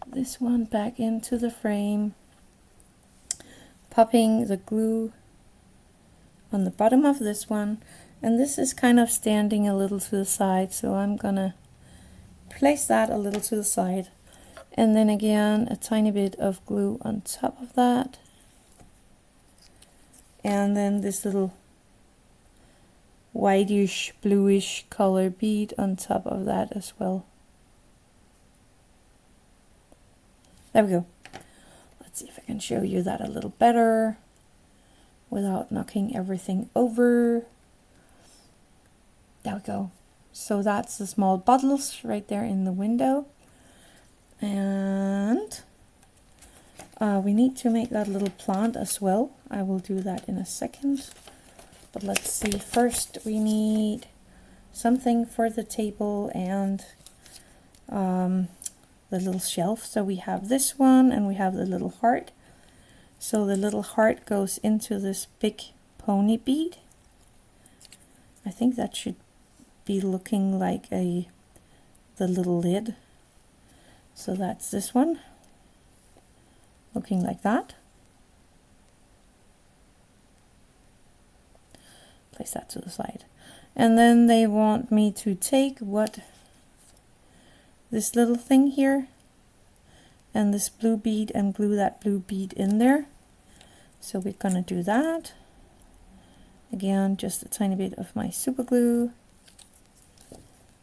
this one back into the frame, popping the glue on the bottom of this one, and this is kind of standing a little to the side, so I'm gonna place that a little to the side, and then again a tiny bit of glue on top of that, and then this little whitish bluish color bead on top of that as well. There we go. Let's see if I can show you that a little better without knocking everything over. There we go. So that's the small bottles right there in the window. And we need to make that little plant as well. I will do that in a second. But let's see, first we need something for the table and the little shelf. So we have this one, and we have the little heart. So the little heart goes into this big pony bead. I think that should be looking like the little lid. So that's this one, looking like that. Place that to the side. And then they want me to take this little thing here and this blue bead and glue that blue bead in there. So we're gonna do that. Again, just a tiny bit of my super glue.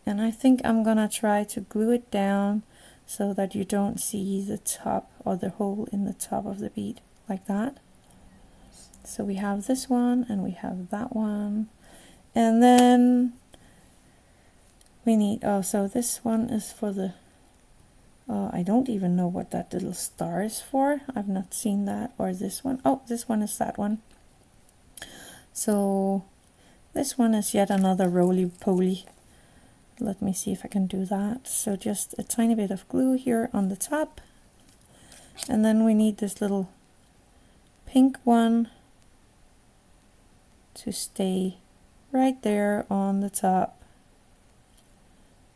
And I think I'm gonna try to glue it down so that you don't see the top or the hole in the top of the bead, like that. So we have this one and we have that one. And then we need, oh, so this one is for the, I don't even know what that little star is for. I've not seen that. Or this one. Oh, this one is that one. So this one is yet another roly-poly. Let me see if I can do that. So just a tiny bit of glue here on the top. And then we need this little pink one to stay right there on the top.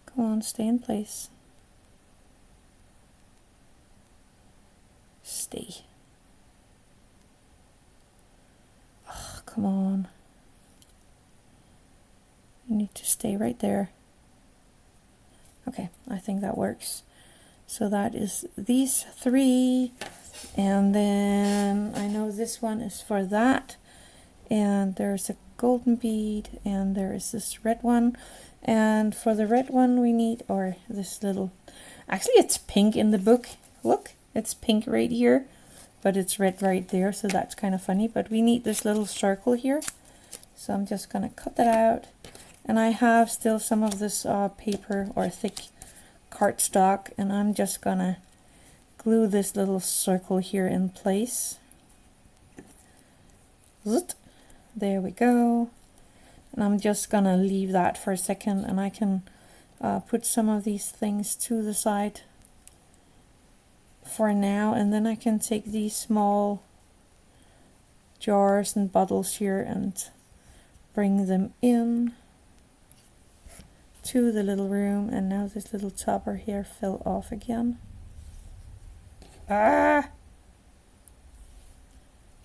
Come on, stay in place. Stay. Oh, come on. You need to stay right there. Okay, I think that works. So that is these three, and then I know this one is for that, and there's a golden bead, and there is this red one, and for the red one we need, or this little, actually it's pink in the book, look, it's pink right here, but it's red right there, so that's kind of funny, but we need this little circle here, so I'm just gonna cut that out. And I have still some of this paper or thick cardstock, and I'm just gonna glue this little circle here in place. There we go. And I'm just gonna leave that for a second, and I can put some of these things to the side for now, and then I can take these small jars and bottles here and bring them in to the little room. And now this little topper here fell off again. Ah!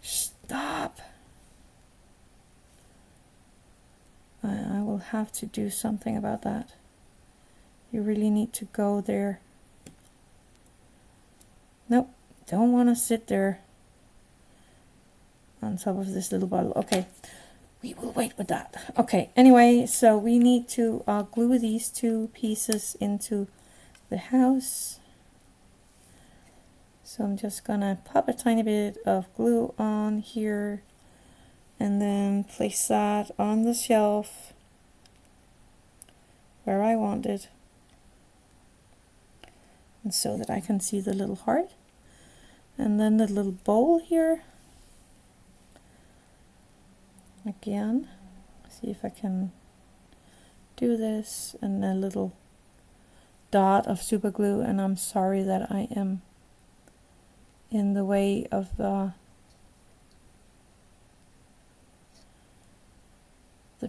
Stop! I will have to do something about that. You really need to go there. Nope, don't want to sit there on top of this little bottle. Okay, we will wait with that. Okay, anyway, so we need to glue these two pieces into the house. So I'm just gonna pop a tiny bit of glue on here and then place that on the shelf where I want it, and so that I can see the little heart. And then the little bowl here, again, see if I can do this, and a little dot of super glue. And I'm sorry that I am in the way of the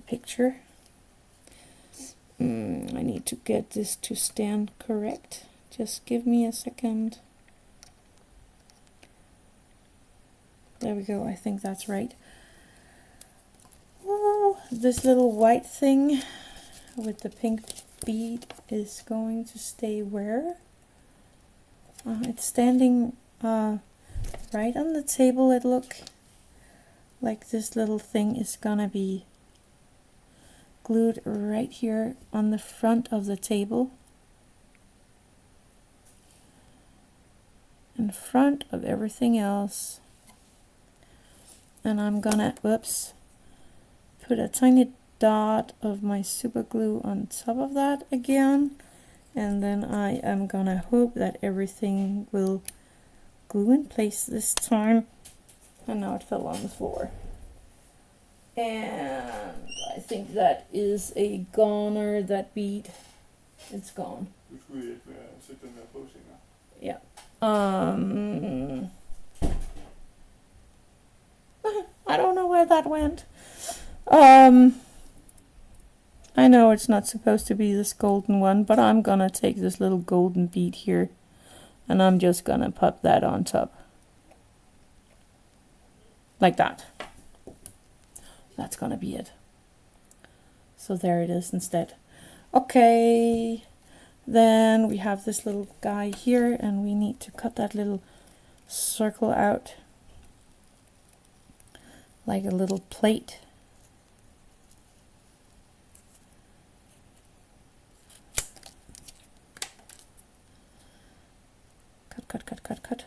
picture. I need to get this to stand correct. Just give me a second. There we go, I think that's right. Oh, this little white thing with the pink bead is going to stay where? It's standing right on the table. It look like this little thing is gonna be glued right here on the front of the table, in front of everything else. And I'm gonna, whoops, put a tiny dot of my super glue on top of that again, and then I am gonna hope that everything will glue in place this time. And now it fell on the floor, and I think that is a goner, that bead. It's gone. Yeah. I don't know where that went. I know it's not supposed to be this golden one, but I'm gonna take this little golden bead here, and I'm just gonna pop that on top. Like that. That's gonna be it. So there it is instead. Okay, then we have this little guy here, and we need to cut that little circle out like a little plate. Cut, cut, cut, cut.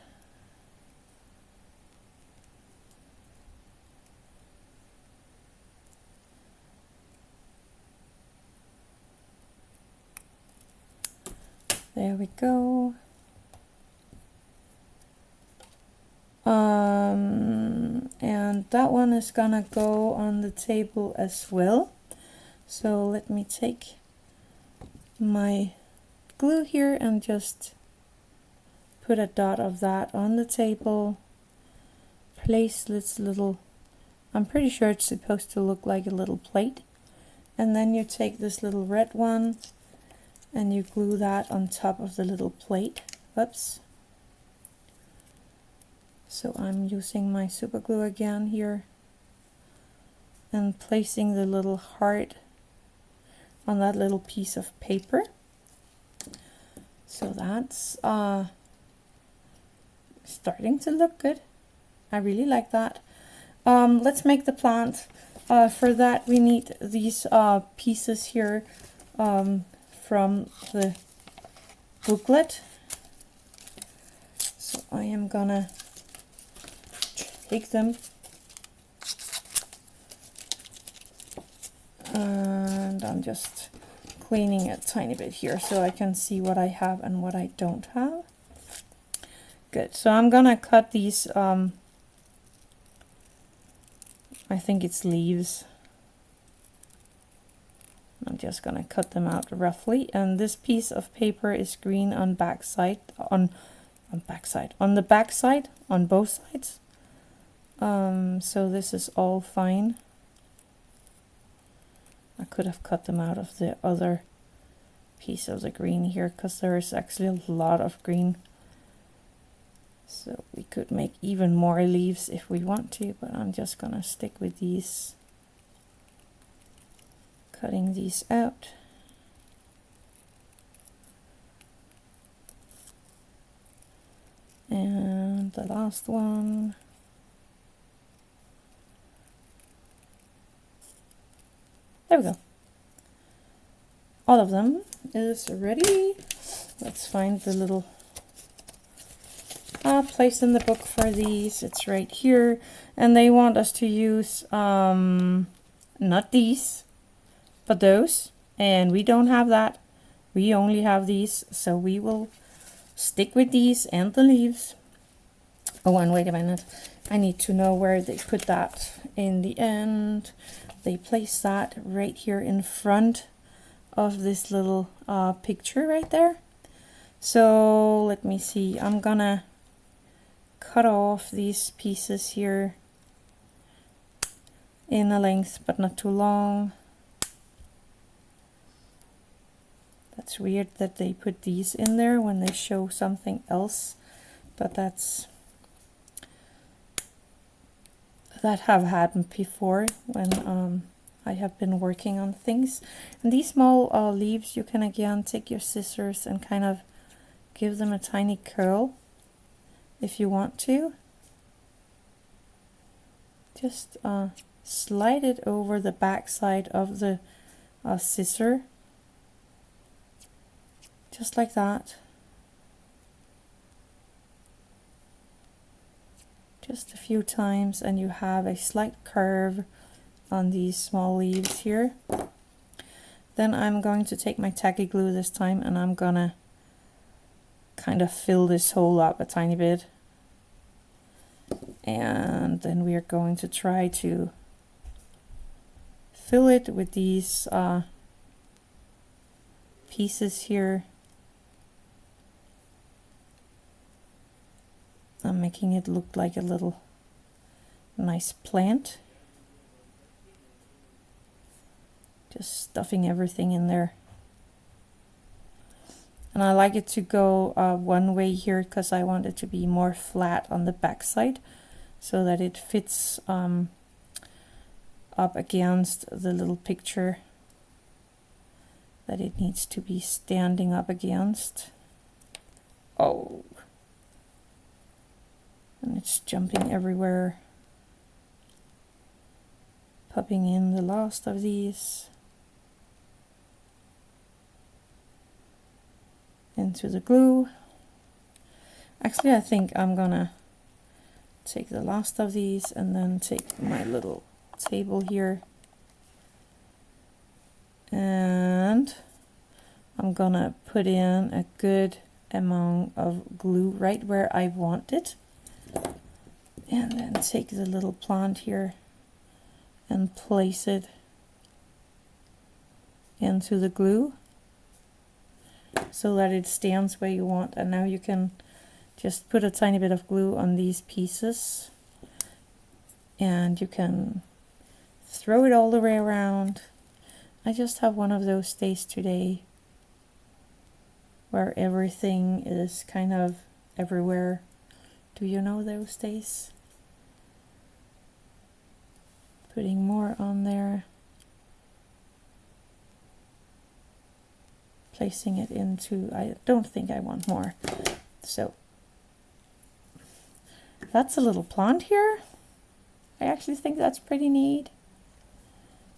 There we go. And that one is gonna go on the table as well. So let me take my glue here and just put a dot of that on the table. Place this little, I'm pretty sure it's supposed to look like a little plate. And then you take this little red one and you glue that on top of the little plate. Whoops. So I'm using my super glue again here and placing the little heart on that little piece of paper. So that's starting to look good. I really like that. Let's make the plant. For that we need these pieces here from the booklet. So I am gonna take them and I'm just cleaning a tiny bit here so I can see what I have and what I don't have. Good, so I'm gonna cut these, I think it's leaves. I'm just gonna cut them out roughly, and this piece of paper is green on backside, on the backside, on both sides. So this is all fine. I could have cut them out of the other piece of the green here, because there is actually a lot of green So we could make even more leaves if we want to, but I'm just gonna stick with these, cutting these out. And the last one. There we go. All of them is ready. Let's find the little place in the book for these. It's right here. And they want us to use not these, but those. And we don't have that. We only have these. So we will stick with these and the leaves. Oh, and wait a minute. I need to know where they put that in the end. They place that right here in front of this little picture right there. So let me see. I'm gonna cut off these pieces here in a length, but not too long. That's weird that they put these in there when they show something else, but that have happened before when I have been working on things. And these small leaves, you can again take your scissors and kind of give them a tiny curl if you want to. Just slide it over the back side of the scissor, just like that. Just a few times and you have a slight curve on these small leaves here. Then I'm going to take my tacky glue this time and I'm gonna kind of fill this hole up a tiny bit. And then we are going to try to fill it with these pieces here. I'm making it look like a little nice plant. Just stuffing everything in there. And I like it to go one way here because I want it to be more flat on the back side so that it fits up against the little picture that it needs to be standing up against. Oh. And it's jumping everywhere. Popping in the last of these into the glue. Actually, I think I'm gonna take the last of these and then take my little table here. And I'm gonna put in a good amount of glue right where I want it. And then take the little plant here and place it into the glue so that it stands where you want. And now you can just put a tiny bit of glue on these pieces and you can throw it all the way around. I just have one of those days today where everything is kind of everywhere. Do you know those days? Putting more on there. Placing it into, I don't think I want more. So that's a little plant here. I actually think that's pretty neat.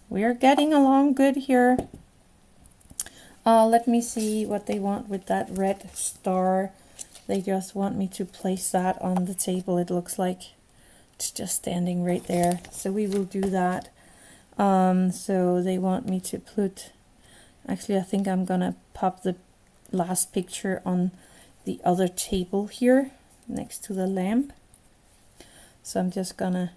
We're getting along good here. Let me see what they want with that red star. They just want me to place that on the table, it looks like. It's just standing right there. So we will do that. So they want me to put, actually I think I'm gonna pop the last picture on the other table here next to the lamp. So I'm just gonna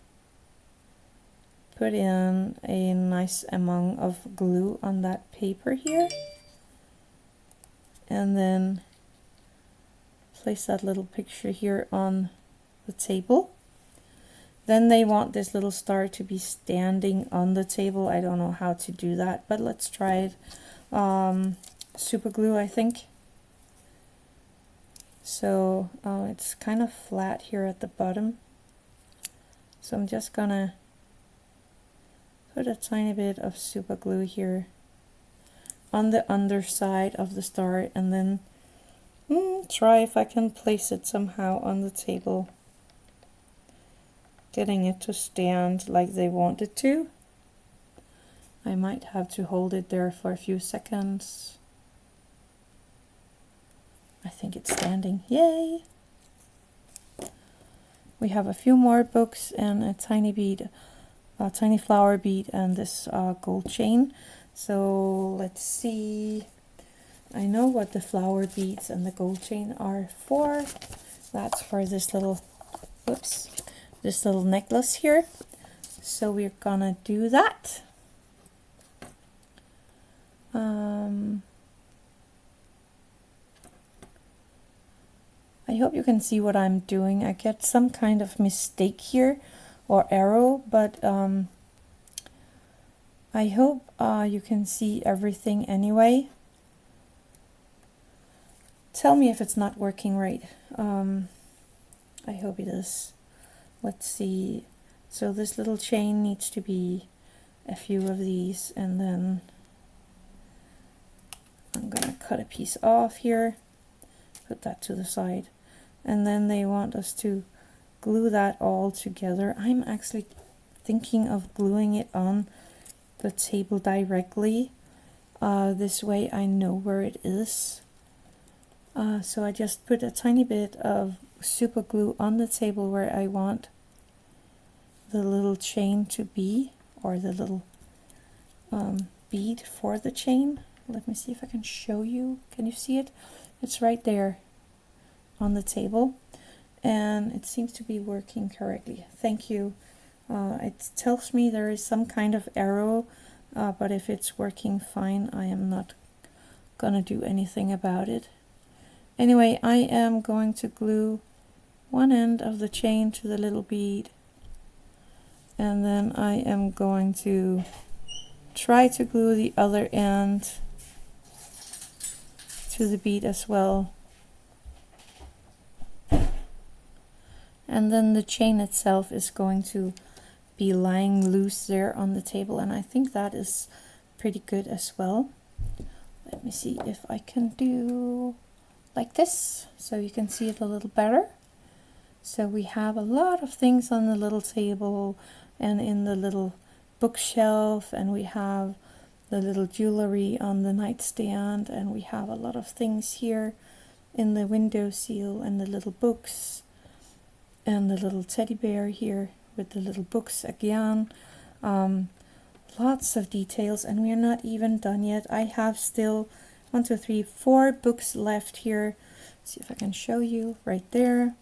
put in a nice amount of glue on that paper here. And then place that little picture here on the table. Then they want this little star to be standing on the table. I don't know how to do that, but let's try it. Super glue, I think. So it's kind of flat here at the bottom. So I'm just gonna put a tiny bit of super glue here on the underside of the star, and then try if I can place it somehow on the table, getting it to stand like they want it to. I might have to hold it there for a few seconds. I think it's standing. Yay! We have a few more books and a tiny bead, a tiny flower bead, and this gold chain. So let's see. I know what the flower beads and the gold chain are for. That's for this little, whoops, this little necklace here. So we're gonna do that. I hope you can see what I'm doing. I get some kind of mistake here, or arrow, but I hope you can see everything anyway. Tell me if it's not working right. I hope it is. Let's see. So this little chain needs to be a few of these, and then I'm gonna cut a piece off here, put that to the side, and then they want us to glue that all together. I'm actually thinking of gluing it on the table directly. This way I know where it is. So I just put a tiny bit of super glue on the table where I want the little chain to be, or the little bead for the chain. Let me see if I can show you. Can you see it? It's right there on the table, and it seems to be working correctly. Thank you. It tells me there is some kind of arrow, but if it's working fine, I am not gonna do anything about it. Anyway, I am going to glue one end of the chain to the little bead, and then I am going to try to glue the other end to the bead as well. And then the chain itself is going to be lying loose there on the table, and I think that is pretty good as well. Let me see if I can do like this so you can see it a little better. So we have a lot of things on the little table and in the little bookshelf, and we have the little jewelry on the nightstand, and we have a lot of things here in the window sill, and the little books, and the little teddy bear here with the little books again. Lots of details, and we are not even done yet. I have still 1, 2, 3, 4 books left here. See if I can show you right there.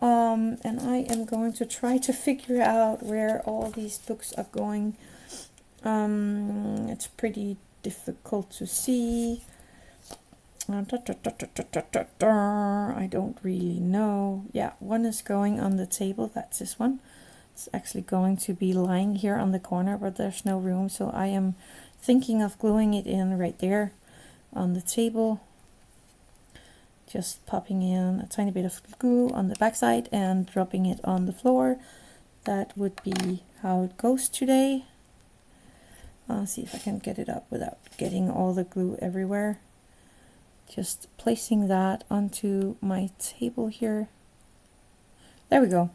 And I am going to try to figure out where all these books are going. It's pretty difficult to see. I don't really know. Yeah, one is going on the table. That's this one. It's actually going to be lying here on the corner, but there's no room, so I am thinking of gluing it in right there on the table. Just popping in a tiny bit of glue on the backside and dropping it on the floor. That would be how it goes today. See if I can get it up without getting all the glue everywhere. Just placing that onto my table here. There we go.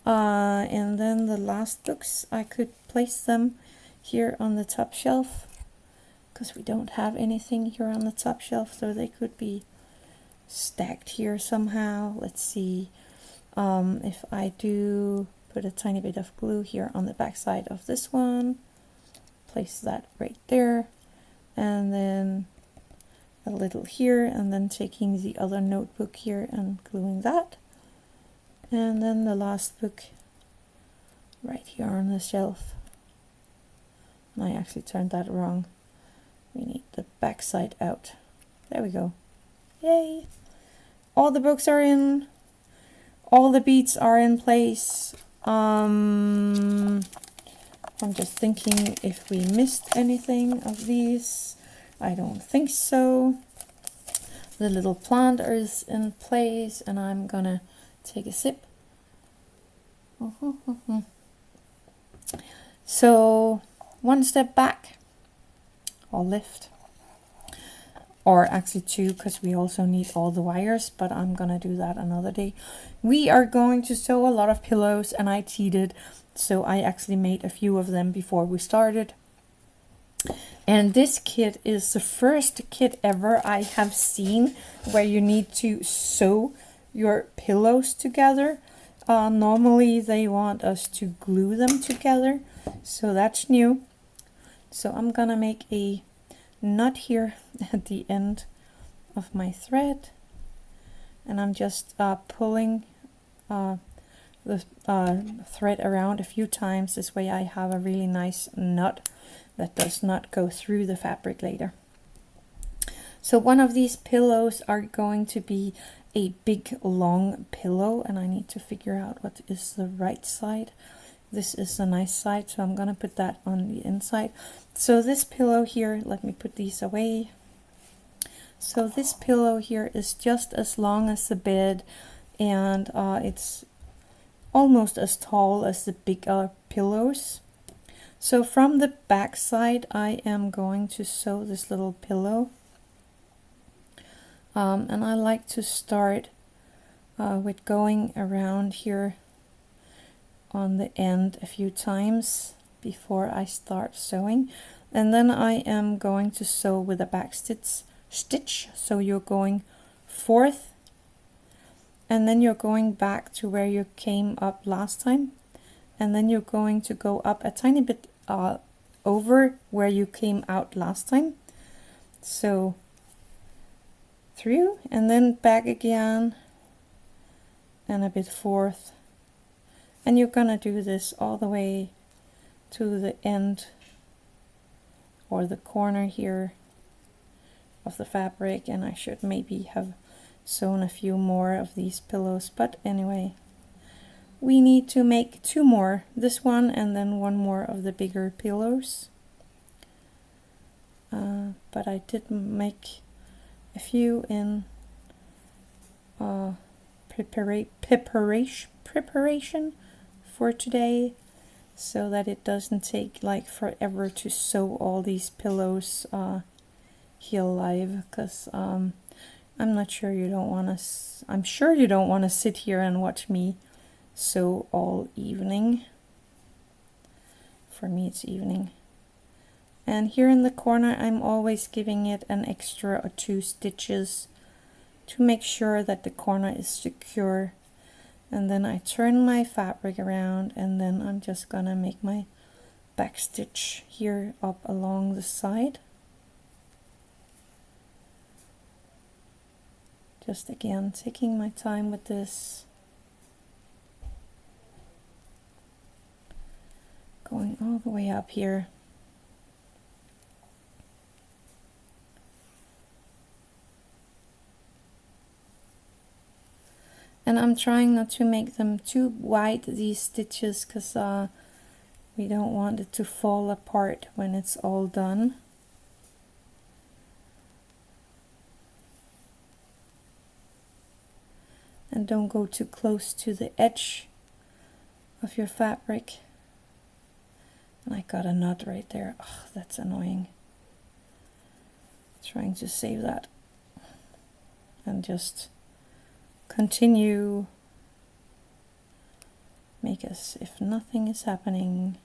And then the last books, I could place them here on the top shelf, because we don't have anything here on the top shelf, so they could be stacked here somehow. Let's see if I do put a tiny bit of glue here on the back side of this one, place that right there, and then a little here, and then taking the other notebook here and gluing that, and then the last book right here on the shelf. And I actually turned that wrong. We need the back side out. There we go. Yay! All the books are in. All the beads are in place. I'm just thinking if we missed anything of these. I don't think so. the little plant is in place, and I'm gonna take a sip. So one step back, or lift, or actually two, because we also need all the wires, but I'm gonna do that another day. We are going to sew a lot of pillows, and I cheated, so I actually made a few of them before we started. And this kit is the first kit ever I have seen where you need to sew your pillows together. Normally they want us to glue them together, so that's new. So I'm gonna make a knot here at the end of my thread, and I'm just pulling the thread around a few times. This way I have a really nice knot that does not go through the fabric later. So one of these pillows are going to be a big long pillow, and I need to figure out what is the right side. This is the nice side, so I'm gonna put that on the inside. So this pillow here, let me put these away. So this pillow here is just as long as the bed, and it's almost as tall as the big pillows. So from the back side I am going to sew this little pillow, and I like to start with going around here on the end a few times before I start sewing, and then I am going to sew with a back stitch. So you're going forth, and then you're going back to where you came up last time, and then you're going to go up a tiny bit over where you came out last time. So through and then back again and a bit forth, and you're gonna do this all the way to the end or the corner here of the fabric. And I should maybe have sewn a few more of these pillows, but anyway, we need to make two more, this one and then one more of the bigger pillows. But I did make a few in preparation for today, so that it doesn't take like forever to sew all these pillows here live, because I'm not sure you don't want to, I'm sure you don't want to sit here and watch me sew all evening. For me it's evening. And here in the corner I'm always giving it an extra or 2 stitches to make sure that the corner is secure. And then I turn my fabric around, and then I'm just gonna make my back stitch here up along the side. Just again taking my time with this, going all the way up here. And I'm trying not to make them too wide, these stitches, because we don't want it to fall apart when it's all done. And don't go too close to the edge of your fabric. And I got a knot right there. Oh, that's annoying. Trying to save that. And just continue. Make as if nothing is happening.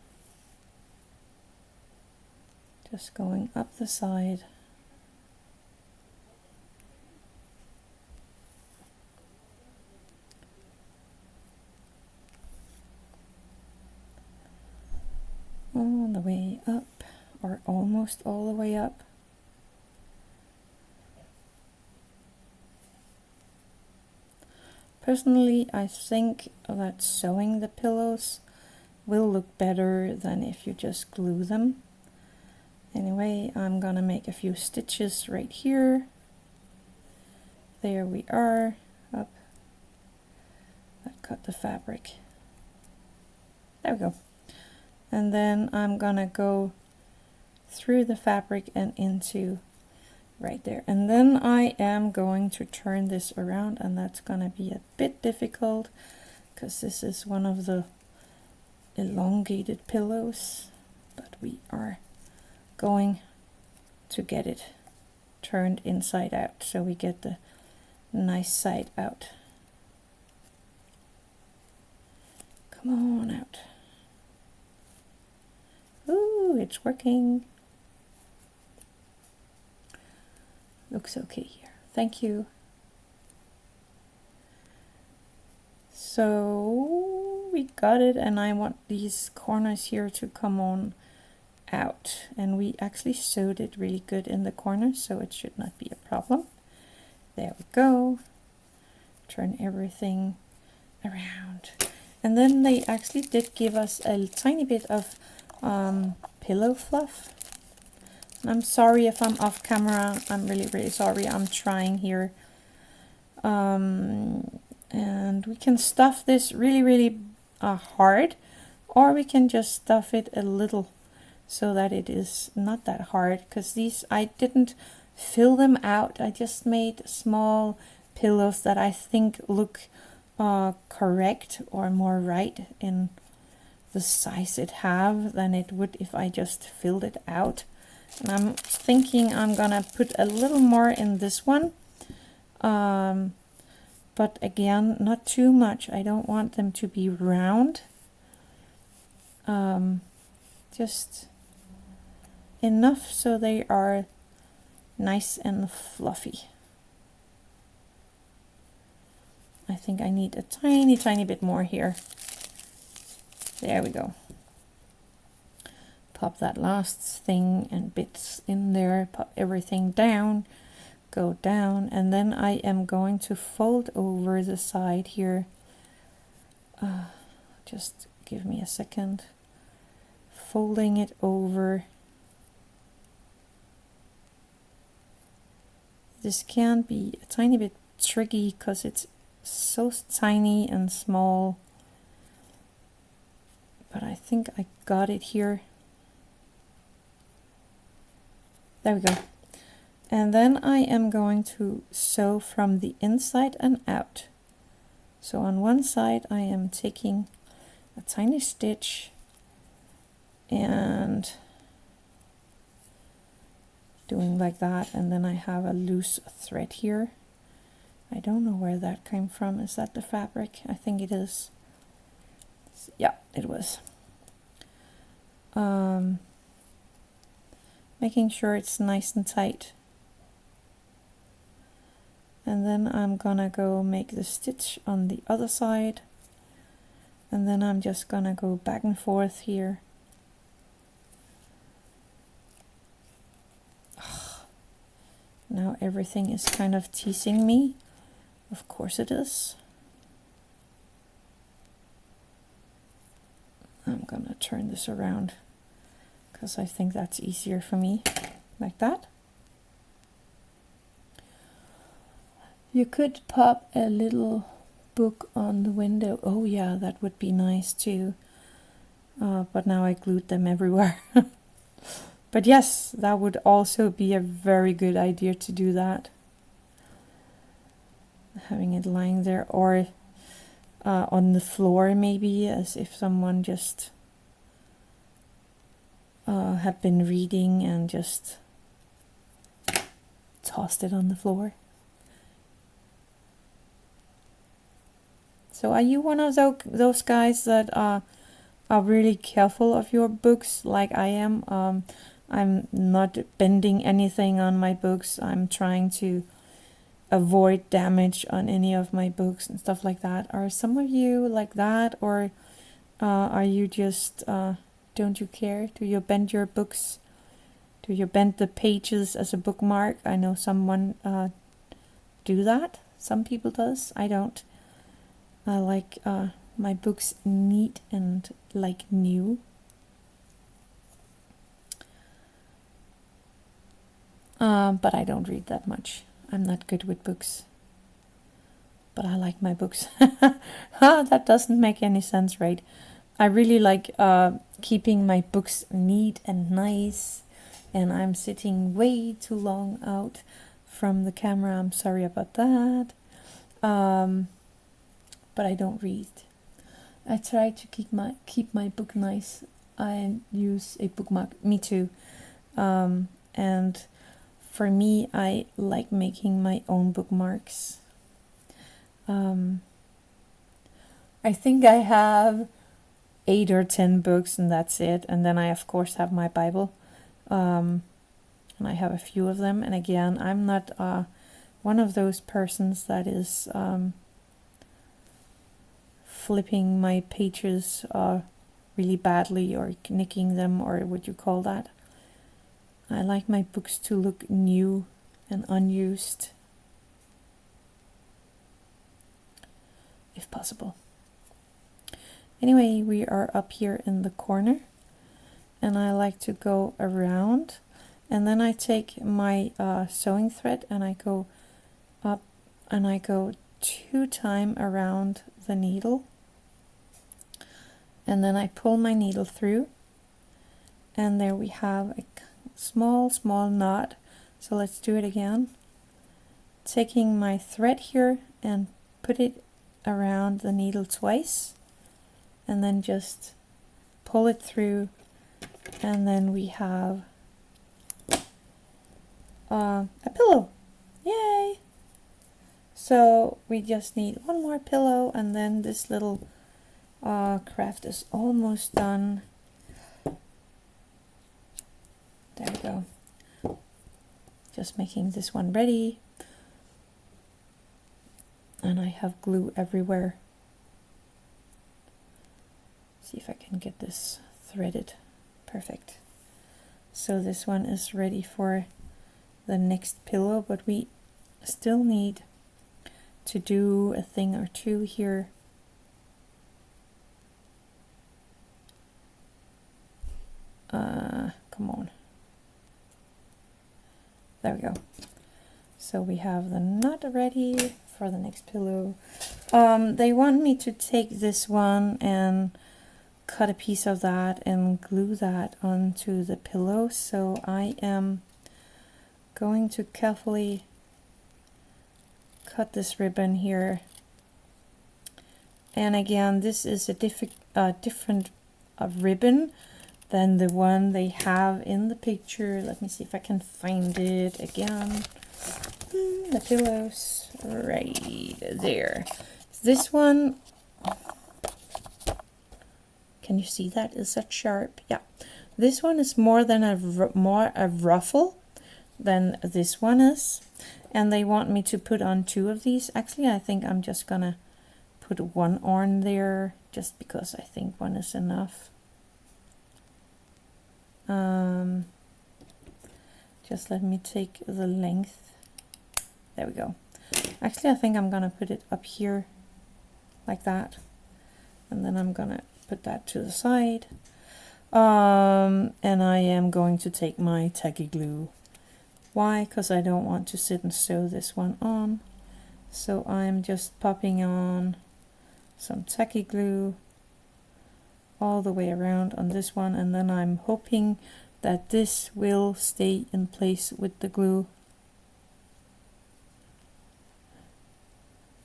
Just going up the side. All the way up, or almost all the way up. Personally, I think that sewing the pillows will look better than if you just glue them. Anyway, I'm gonna make a few stitches right here. There we are, up. That cut the fabric. There we go. And then I'm gonna go through the fabric and into right there. And then I am going to turn this around, and that's gonna be a bit difficult because this is one of the elongated pillows, but we are going to get it turned inside out so we get the nice side out. Come on out. Ooh, it's working. Looks okay here. Thank you. So we got it, and I want these corners here to come on out, and we actually sewed it really good in the corners, so it should not be a problem. There we go. Turn everything around. And then they actually did give us a tiny bit of pillow fluff. I'm sorry if I'm off camera. I'm really sorry. I'm trying here. And we can stuff this really hard, or we can just stuff it a little so that it is not that hard, because these, I didn't fill them out. I just made small pillows that I think look correct or more right in the size it have than it would if I just filled it out. And I'm thinking I'm gonna put a little more in this one, but again, not too much. I don't want them to be round, just enough so they are nice and fluffy. I think I need a tiny bit more here. There we go. Pop that last thing and bits in there, pop everything down, go down, and then I am going to fold over the side here. Just give me a second. Folding it over. This can be a tiny bit tricky because it's so tiny and small, but I think I got it here. There we go. And then I am going to sew from the inside and out. So on one side I am taking a tiny stitch and doing like that, and then I have a loose thread here. I don't know where that came from. Is that the fabric? I think it is. Yeah, it was. Making sure it's nice and tight. And then I'm gonna go make the stitch on the other side. And then I'm just gonna go back and forth here. Now everything is kind of teasing me. Of course it is. I'm gonna turn this around because I think that's easier for me, like that. You could pop a little book on the window. Oh yeah, that would be nice too. But now I glued them everywhere. But yes, that would also be a very good idea to do that. Having it lying there, or on the floor maybe, as if someone just had been reading and just tossed it on the floor. So are you one of those guys that are really careful of your books like I am? I'm not bending anything on my books. I'm trying to avoid damage on any of my books and stuff like that. Are some of you like that, or are you just don't you care? Do you bend your books? Do you bend the pages as a bookmark? I know someone do that. Some people does. I don't. I like my books neat and like new. But I don't read that much. I'm not good with books. But I like my books. That doesn't make any sense, right? I really like keeping my books neat and nice and I'm sitting way too long out from the camera. I'm sorry about that. But I don't read. I try to keep my book nice. I use a bookmark. Me too. And for me, I like making my own bookmarks. I think I have 8 or 10 books, and that's it. And then I of course have my Bible, and I have a few of them. And again, I'm not one of those persons that is flipping my pages really badly or nicking them, or what you call that. I like my books to look new and unused, if possible. Anyway, we are up here in the corner, and I like to go around, and then I take my sewing thread and I go up and I go 2 times around the needle, and then I pull my needle through, and there we have a small knot. So let's do it again. Taking my thread here and put it around the needle twice, and then just pull it through, and then we have a pillow. Yay! So we just need one more pillow, and then this little craft is almost done. There we go. Just making this one ready. And I have glue everywhere. See if I can get this threaded. Perfect. So this one is ready for the next pillow, but we still need to do a thing or two here. Come on. There we go. So we have the knot ready for the next pillow. They want me to take this one and cut a piece of that and glue that onto the pillow. So I am going to carefully cut this ribbon here. And again, this is a different ribbon than the one they have in the picture. Let me see if I can find it again. The pillows right there. This one, can you see that? Is that sharp? Yeah. This one is more a ruffle than this one is, and they want me to put on 2 of these. Actually, I think I'm just gonna put 1 on there, just because I think 1 is enough. Just let me take the length. There we go. Actually, I think I'm gonna put it up here like that, and then I'm gonna put that to the side. And I am going to take my tacky glue. Why? Because I don't want to sit and sew this one on. So I'm just popping on some tacky glue all the way around on this one, and then I'm hoping that this will stay in place with the glue.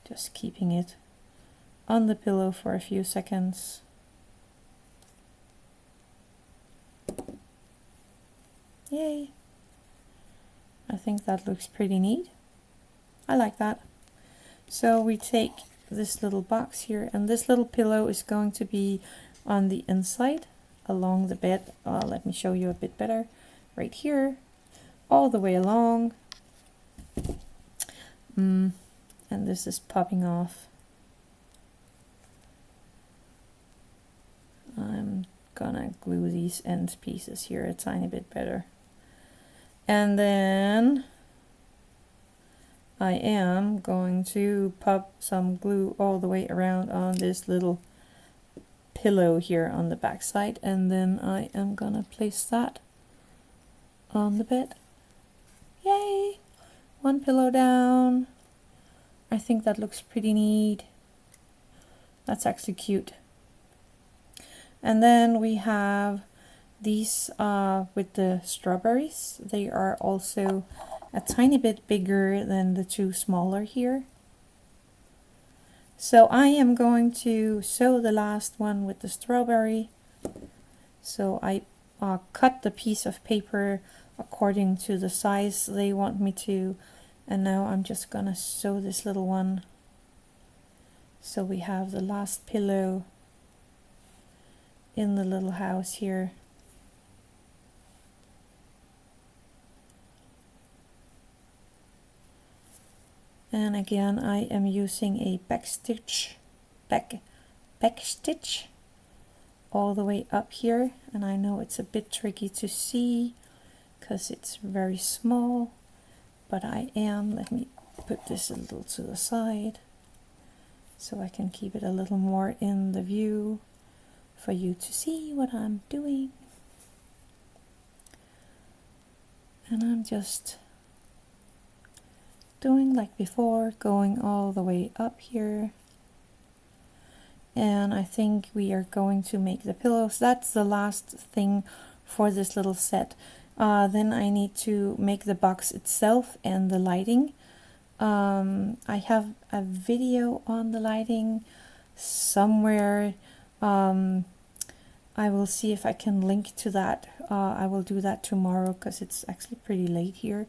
Just keeping it on the pillow for a few seconds. Yay! I think that looks pretty neat. I like that. So we take this little box here, and this little pillow is going to be on the inside along the bed. Let me show you a bit better. Right here, all the way along. And this is popping off. I'm gonna glue these end pieces here a tiny bit better. And then I am going to pop some glue all the way around on this little pillow here on the back side, and then I am gonna place that on the bed. Yay! 1 pillow down. I think that looks pretty neat. That's actually cute. And then we have These with the strawberries, they are also a tiny bit bigger than the two smaller here. So I am going to sew the last one with the strawberry. So I cut the piece of paper according to the size they want me to, and now I'm just gonna sew this little one. So we have the last pillow in the little house here. And again, I am using a back stitch all the way up here, and I know it's a bit tricky to see because it's very small, but let me put this a little to the side so I can keep it a little more in the view for you to see what I'm doing. And I'm just doing like before, going all the way up here. And I think we are going to make the pillows. That's the last thing for this little set. Then I need to make the box itself and the lighting. I have a video on the lighting somewhere. I will see if I can link to that. I will do that tomorrow because it's actually pretty late here.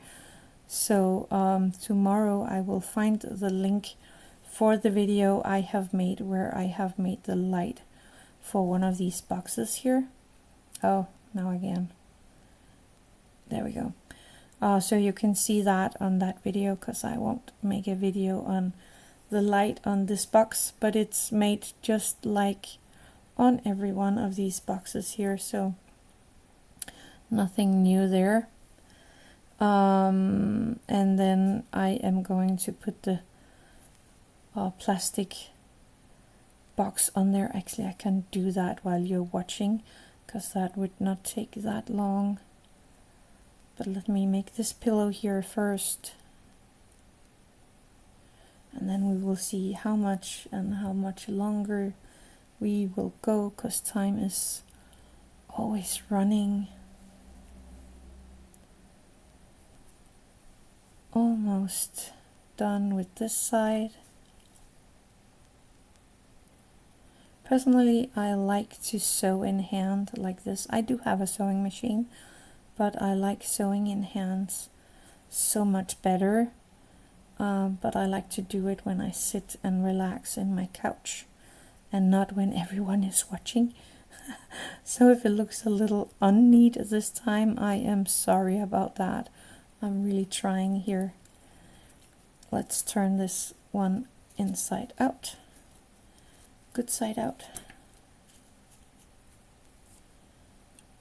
So tomorrow I will find the link for the video I have made where I have made the light for one of these boxes here. Oh, now again. There we go. So you can see that on that video because I won't make a video on the light on this box, but it's made just like on every one of these boxes here, so nothing new there. And then I am going to put the plastic box on there. Actually, I can do that while you're watching because that would not take that long. But let me make this pillow here first. And then we will see how much and how much longer we will go because time is always running. Almost done with this side. Personally, I like to sew in hand like this. I do have a sewing machine, but I like sewing in hands so much better. But I like to do it when I sit and relax in my couch and not when everyone is watching. So if it looks a little unneat this time, I am sorry about that. I'm really trying here. Let's turn this one inside out. Good side out.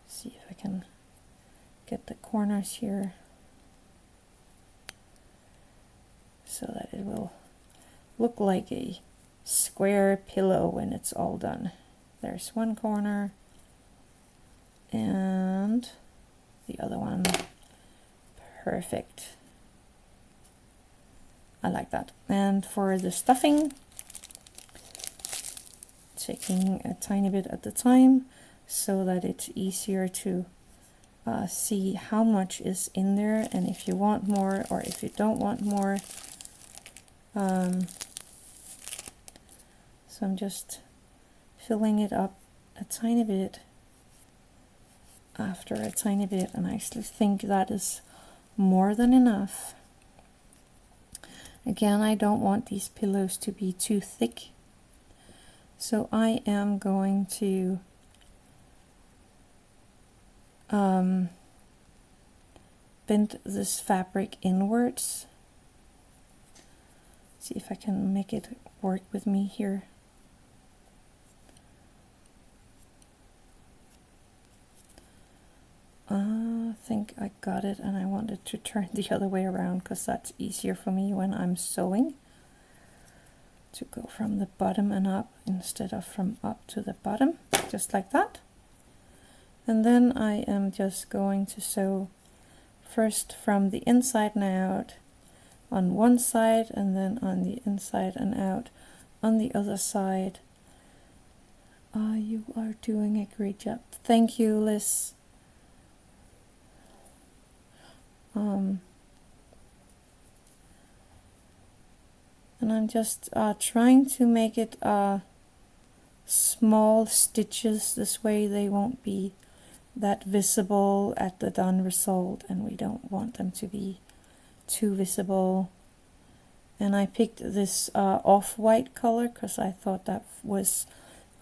See if I can get the corners here so that it will look like a square pillow when it's all done. There's one corner and the other one. Perfect. I like that. And for the stuffing, taking a tiny bit at a time so that it's easier to see how much is in there and if you want more or if you don't want more. So I'm just filling it up a tiny bit after a tiny bit, and I actually think that is more than enough. Again, I don't want these pillows to be too thick, so I am going to bend this fabric inwards. See if I can make it work with me here. I think I got it, and I wanted to turn the other way around because that's easier for me when I'm sewing, to go from the bottom and up instead of from up to the bottom, just like that. And then I am just going to sew first from the inside and out on one side, and then on the inside and out on the other side. You are doing a great job. Thank you, Liz. And I'm just trying to make it small stitches. This way they won't be that visible at the done result, and we don't want them to be too visible. And I picked this off-white color because I thought that was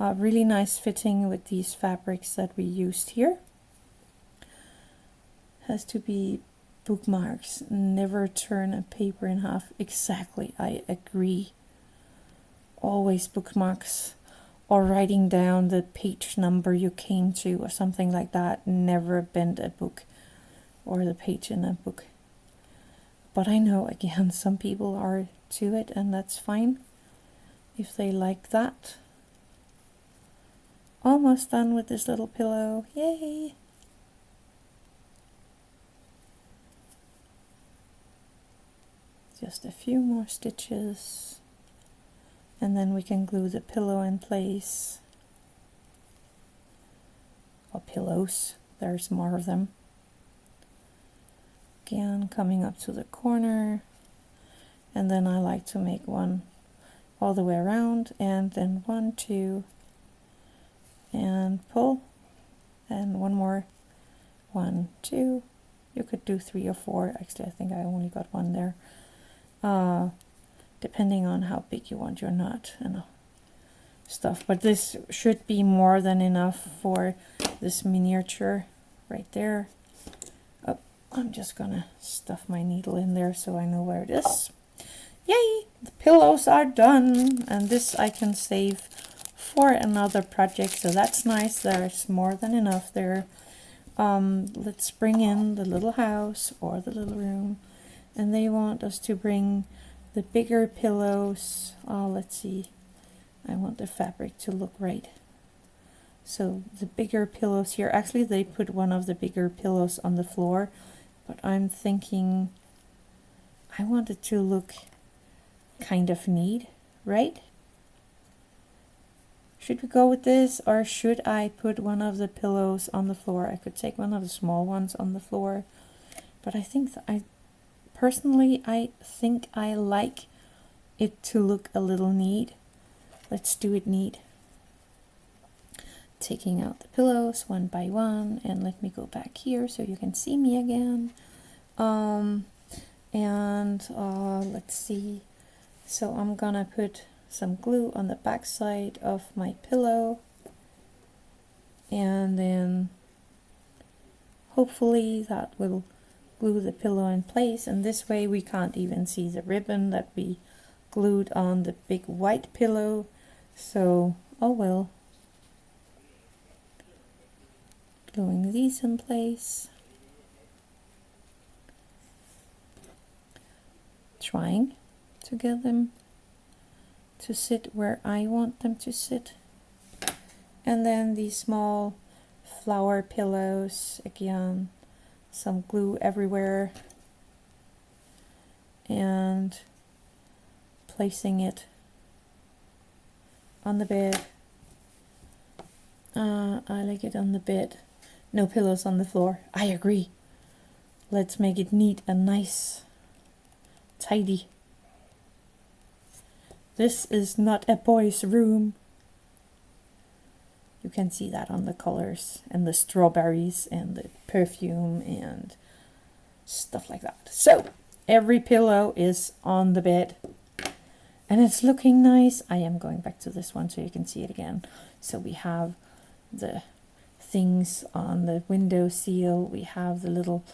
really nice fitting with these fabrics that we used here. Has to be bookmarks. Never turn a paper in half. Exactly, I agree. Always bookmarks, or writing down the page number you came to or something like that. Never bend a book or the page in a book. But I know, again, some people are to it, and that's fine if they like that. Almost done with this little pillow. Yay! Just a few more stitches, and then we can glue the pillow in place. Or pillows, there's more of them. Again, coming up to the corner, and then I like to make one all the way around, and then 1, 2, and pull, and one more, 1, 2. You could do 3 or 4. Actually, I think I only got 1 there. Depending on how big you want your knot and stuff, but this should be more than enough for this miniature right there. Oh, I'm just gonna stuff my needle in there so I know where it is. Yay! The pillows are done, and this I can save for another project, so that's nice. There's more than enough there. Let's bring in the little house or the little room, and they want us to bring the bigger pillows. Let's see, I want the fabric to look right. So the bigger pillows here, actually they put one of the bigger pillows on the floor, but I'm thinking I want it to look kind of neat, right? Should we go with this, or should I put one of the pillows on the floor? I could take one of the small ones on the floor, but I think personally, I think I like it to look a little neat. Let's do it neat. Taking out the pillows one by one, and let me go back here so you can see me again. Let's see. So I'm gonna put some glue on the back side of my pillow, and then hopefully that will glue the pillow in place, and this way we can't even see the ribbon that we glued on the big white pillow. So, oh well. Gluing these in place. Trying to get them to sit where I want them to sit. And then these small flower pillows, again, some glue everywhere, and placing it on the bed. I like it on the bed. No pillows on the floor. I agree. Let's make it neat and nice. Tidy. This is not a boy's room. You can see that on the colors and the strawberries and the perfume and stuff like that. So every pillow is on the bed and it's looking nice. I am going back to this one so you can see it again. So we have the things on the window sill. We have the little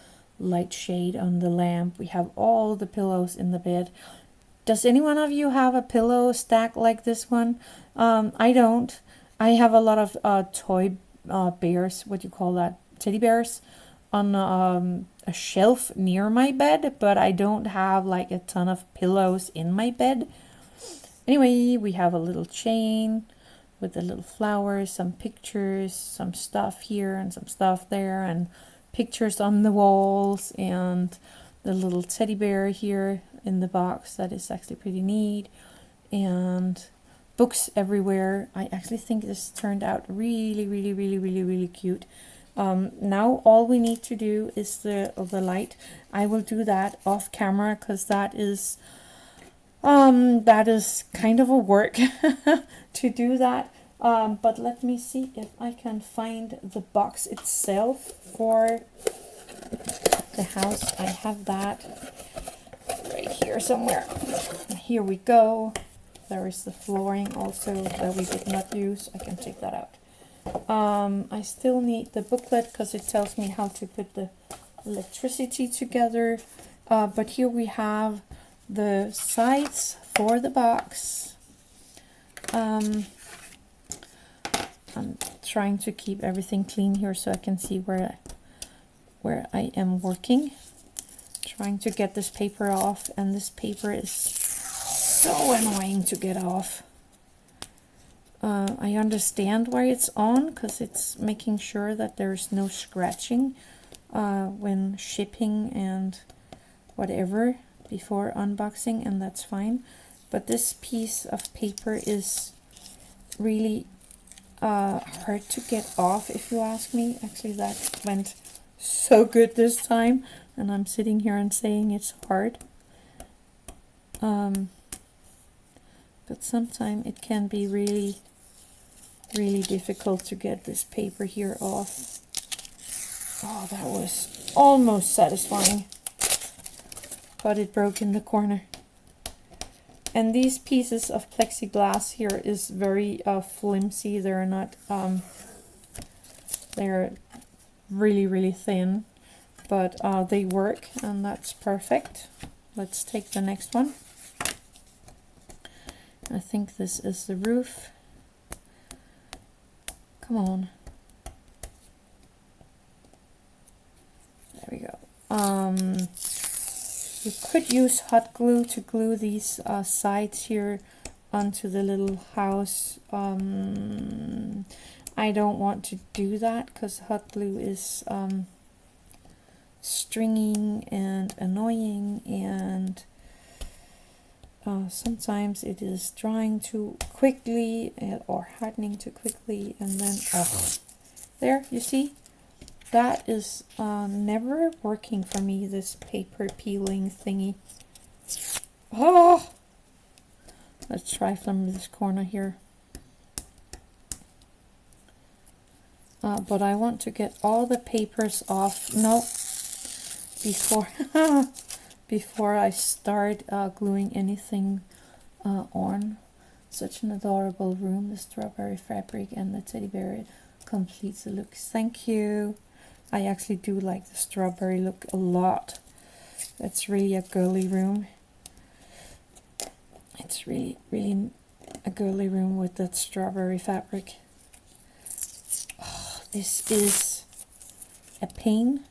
light shade on the lamp. We have all the pillows in the bed. Does any one of you have a pillow stack like this one? I don't. I have a lot of toy bears, what do you call that? Teddy bears on a shelf near my bed, but I don't have like a ton of pillows in my bed. Anyway, we have a little chain with the little flowers, some pictures, some stuff here and some stuff there, and pictures on the walls, and the little teddy bear here in the box. That is actually pretty neat. And books everywhere. I actually think this turned out really cute Now all we need to do is the light. I will do that off camera because that is kind of a work to do that. But let me see if I can find the box itself for the house. I have that right here somewhere. Here we go. There is the flooring also that we did not use. I can take that out. I still need the booklet because it tells me how to put the electricity together. But here we have the sides for the box. I'm trying to keep everything clean here so I can see where I am working. Trying to get this paper off, and this paper is so annoying to get off. I understand why it's on, because it's making sure that there's no scratching when shipping and whatever before unboxing, and that's fine. But this piece of paper is really hard to get off, if you ask me. Actually, that went so good this time, and I'm sitting here and saying it's hard. But sometimes it can be really difficult to get this paper here off. Oh, that was almost satisfying, but it broke in the corner. And these pieces of plexiglass here is very flimsy. They're not they're really thin, but they work, and that's perfect. Let's take the next one. I think this is the roof. Come on. There we go. You could use hot glue to glue these sides here onto the little house. I don't want to do that because hot glue is stringing and annoying, and sometimes it is drying too quickly or hardening too quickly, and then there, you see, that is never working for me, this paper peeling thingy. Oh, let's try from this corner here. But I want to get all the papers off. No, before I start gluing anything on. Such an adorable room. The strawberry fabric and the teddy bear completes the look. Thank you. I actually do like the strawberry look a lot. It's really a girly room. It's really a girly room with that strawberry fabric. Oh, this is a pain.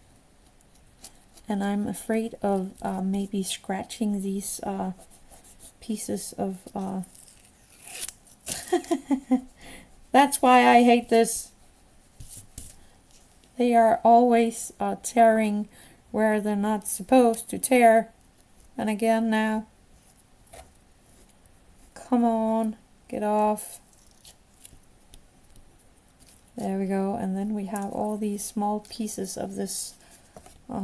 And I'm afraid of maybe scratching these pieces of... That's why I hate this. They are always tearing where they're not supposed to tear. And again now. Come on, get off. There we go. And then we have all these small pieces of this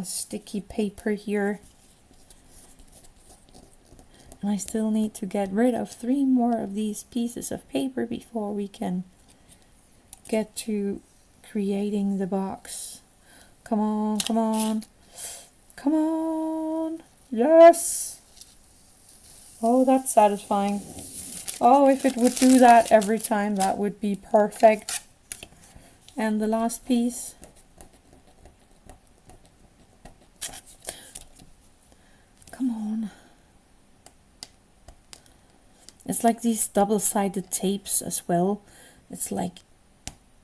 sticky paper here, and I still need to get rid of 3 more of these pieces of paper before we can get to creating the box. Come on, come on, come on. Yes. Oh, that's satisfying. Oh, if it would do that every time, that would be perfect. And the last piece. Come on. It's like these double-sided tapes as well. It's like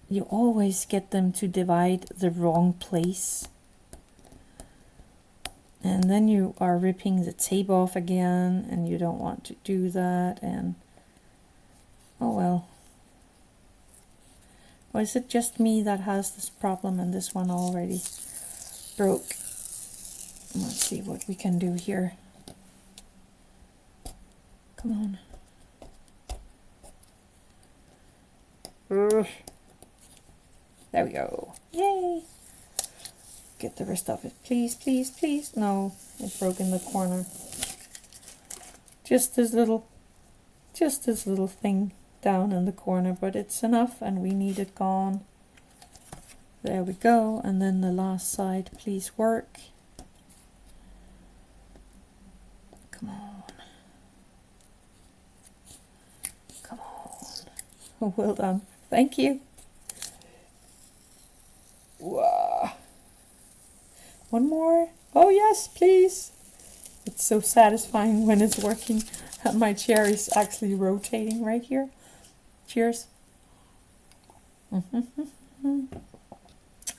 you always get them to divide the wrong place. And then you are ripping the tape off again, and you don't want to do that, and oh well. Or is it just me that has this problem and this one already broke? Let's see what we can do here. Come on. There we go. Yay! Get the rest of it. Please, please, please. No, it broke in the corner. Just this little thing down in the corner, but it's enough and we need it gone. There we go. And then the last side, please work. Come on. Come on. Well done. Thank you. Wow. One more. Oh yes, please. It's so satisfying when it's working. My chair is actually rotating right here. Cheers.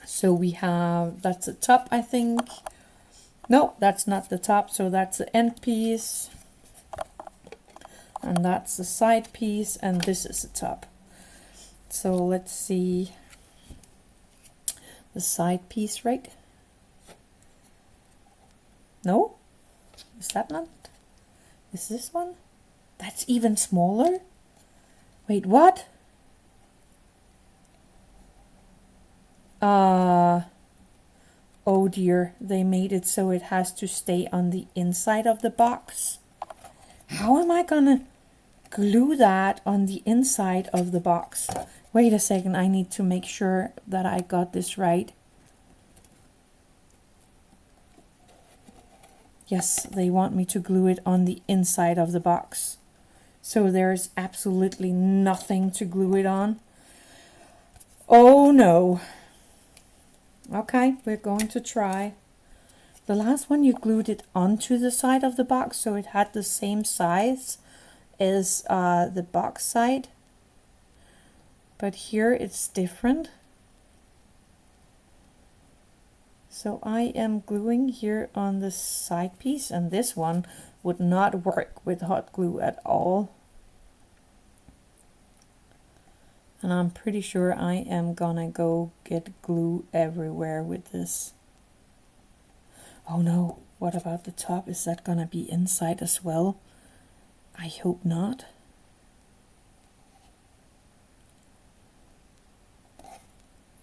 So we have, that's the top, I think. No, that's not the top, so that's the end piece. And that's the side piece, and this is the top. So let's see the side piece, right? No? Is that not? Is this one? That's even smaller? Wait, what? Oh dear, they made it so it has to stay on the inside of the box. How am I gonna glue that on the inside of the box? Wait a second, I need to make sure that I got this right. Yes, they want me to glue it on the inside of the box. So there's absolutely nothing to glue it on. Oh no. Okay, we're going to try. The last one you glued it onto the side of the box, so it had the same size as the box side. But here it's different. So I am gluing here on the side piece, and this one would not work with hot glue at all. And I'm pretty sure I am gonna go get glue everywhere with this. Oh no, what about the top? Is that gonna be inside as well? I hope not.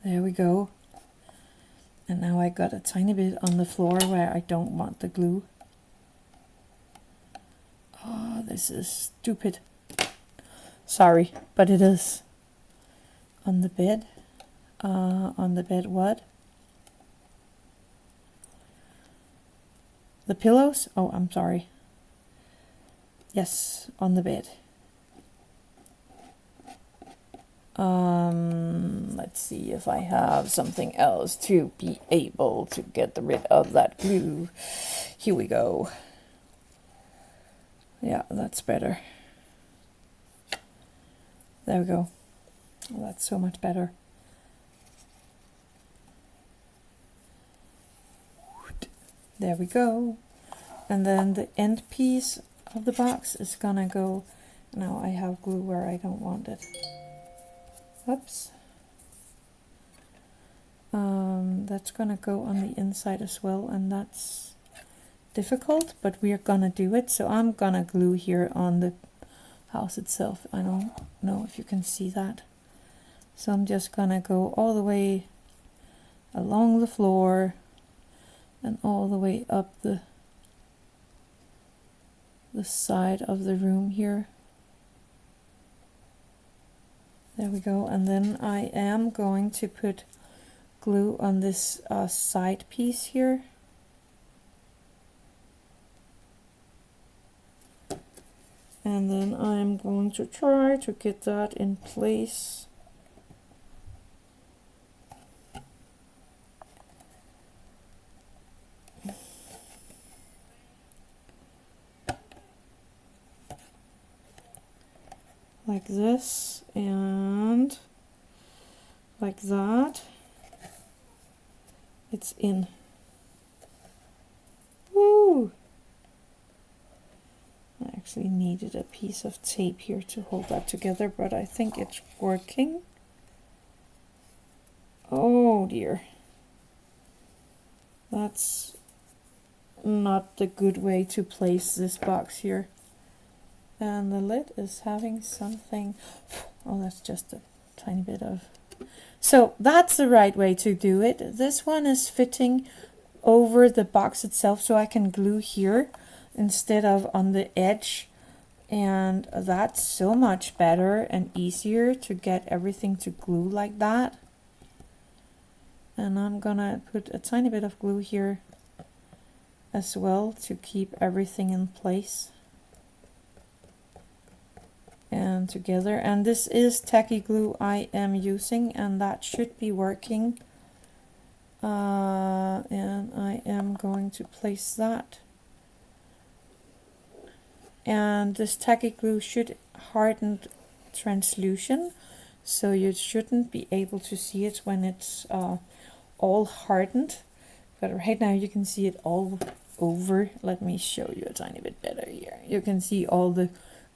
There we go. And now I got a tiny bit on the floor where I don't want the glue. Oh, this is stupid. Sorry, but it is. On the bed. On the bed what? The pillows? Oh, I'm sorry. Yes, on the bed. Let's see if I have something else to be able to get rid of that glue. Here we go. Yeah, that's better. There we go. Oh, that's so much better. There we go. And then the end piece of the box is gonna go. Now I have glue where I don't want it. Oops. That's gonna go on the inside as well, and that's difficult, but we are gonna do it. So I'm gonna glue here on the house itself. I don't know if you can see that. So I'm just gonna go all the way along the floor and all the way up the side of the room here. There we go. And then I am going to put glue on this side piece here. And then I'm going to try to get that in place. Like this and like that. It's in. Woo! I actually needed a piece of tape here to hold that together, but I think it's working. Oh dear. That's not the good way to place this box here. And the lid is having something. Oh, that's just a tiny bit of So that's the right way to do it. This one is fitting over the box itself, so I can glue here instead of on the edge. And that's so much better and easier to get everything to glue like that. And I'm gonna put a tiny bit of glue here as well to keep everything in place and together. And this is tacky glue I am using, and that should be working. And I am going to place that. And this tacky glue should harden translucent, so you shouldn't be able to see it when it's all hardened. But right now you can see it all over. Let me show you a tiny bit better here. You can see all the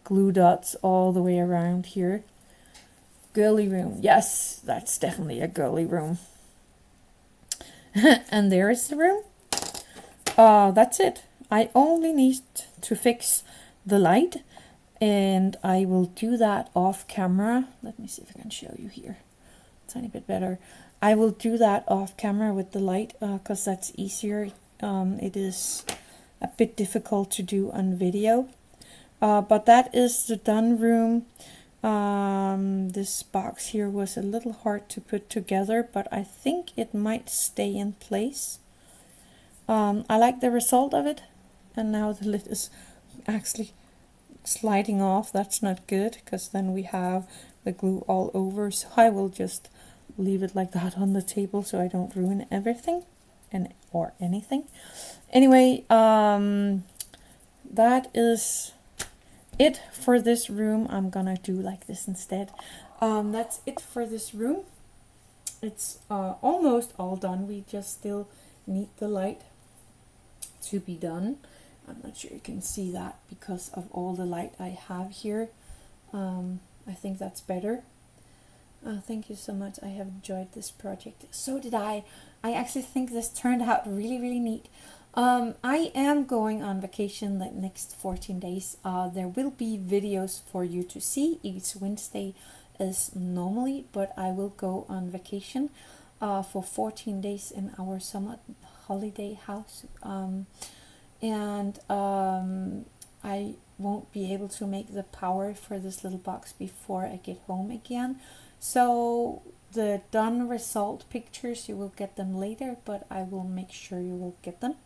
glue dots all the way around here. Girly room. Yes, that's definitely a girly room. And there is the room. That's it. I only need to fix the light, and I will do that off camera. Let me see if I can show you here a tiny bit better. I will do that off camera with the light because that's easier. It is a bit difficult to do on video, but that is the done room. This box here was a little hard to put together, but I think it might stay in place. I like the result of it, and now the lid is actually sliding off. That's not good, because then we have the glue all over, so I will just leave it like that on the table so I don't ruin everything or anything. Anyway, that is it for this room. I'm gonna do like this instead. That's it for this room. It's almost all done. We just still need the light to be done. I'm not sure you can see that because of all the light I have here. I think that's better. Thank you so much. I have enjoyed this project. So did I. I actually think this turned out really, really neat. I am going on vacation the next 14 days. There will be videos for you to see each Wednesday as normally, but I will go on vacation for 14 days in our summer holiday house. I won't be able to make the power for this little box before I get home again. So the done result pictures, you will get them later, but I will make sure you will get them.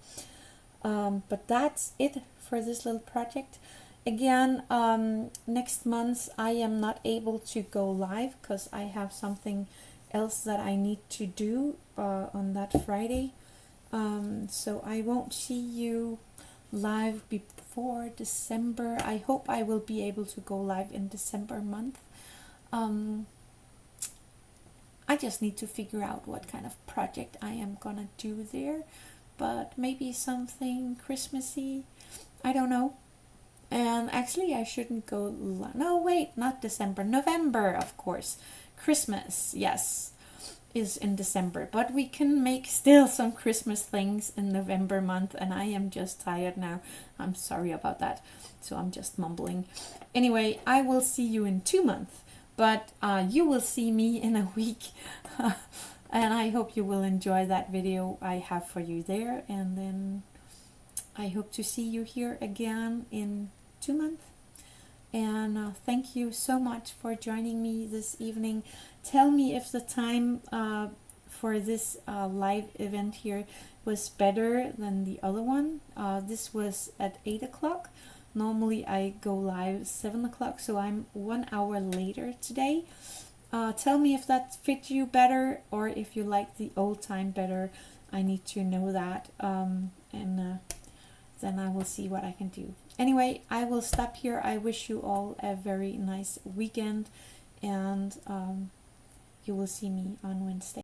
But that's it for this little project. Again, next month I am not able to go live because I have something else that I need to do on that Friday. So I won't see you live before December. I hope I will be able to go live in December month. I just need to figure out what kind of project I am gonna do there, but maybe something Christmassy, I don't know. And actually I shouldn't go, no wait, not December, November, of course. Christmas, yes, is in December, but we can make still some Christmas things in November month, and I am just tired now. I'm sorry about that, so I'm just mumbling. Anyway, I will see you in 2 months, but you will see me in a week. And I hope you will enjoy that video I have for you there, and then I hope to see you here again in 2 months. And thank you so much for joining me this evening. Tell me if the time for this live event here was better than the other one. This was at 8 o'clock. Normally I go live 7 o'clock, so I'm 1 hour later today. Tell me if that fit you better, or if you like the old time better. I need to know that, and then I will see what I can do. Anyway, I will stop here. I wish you all a very nice weekend, and you will see me on Wednesday.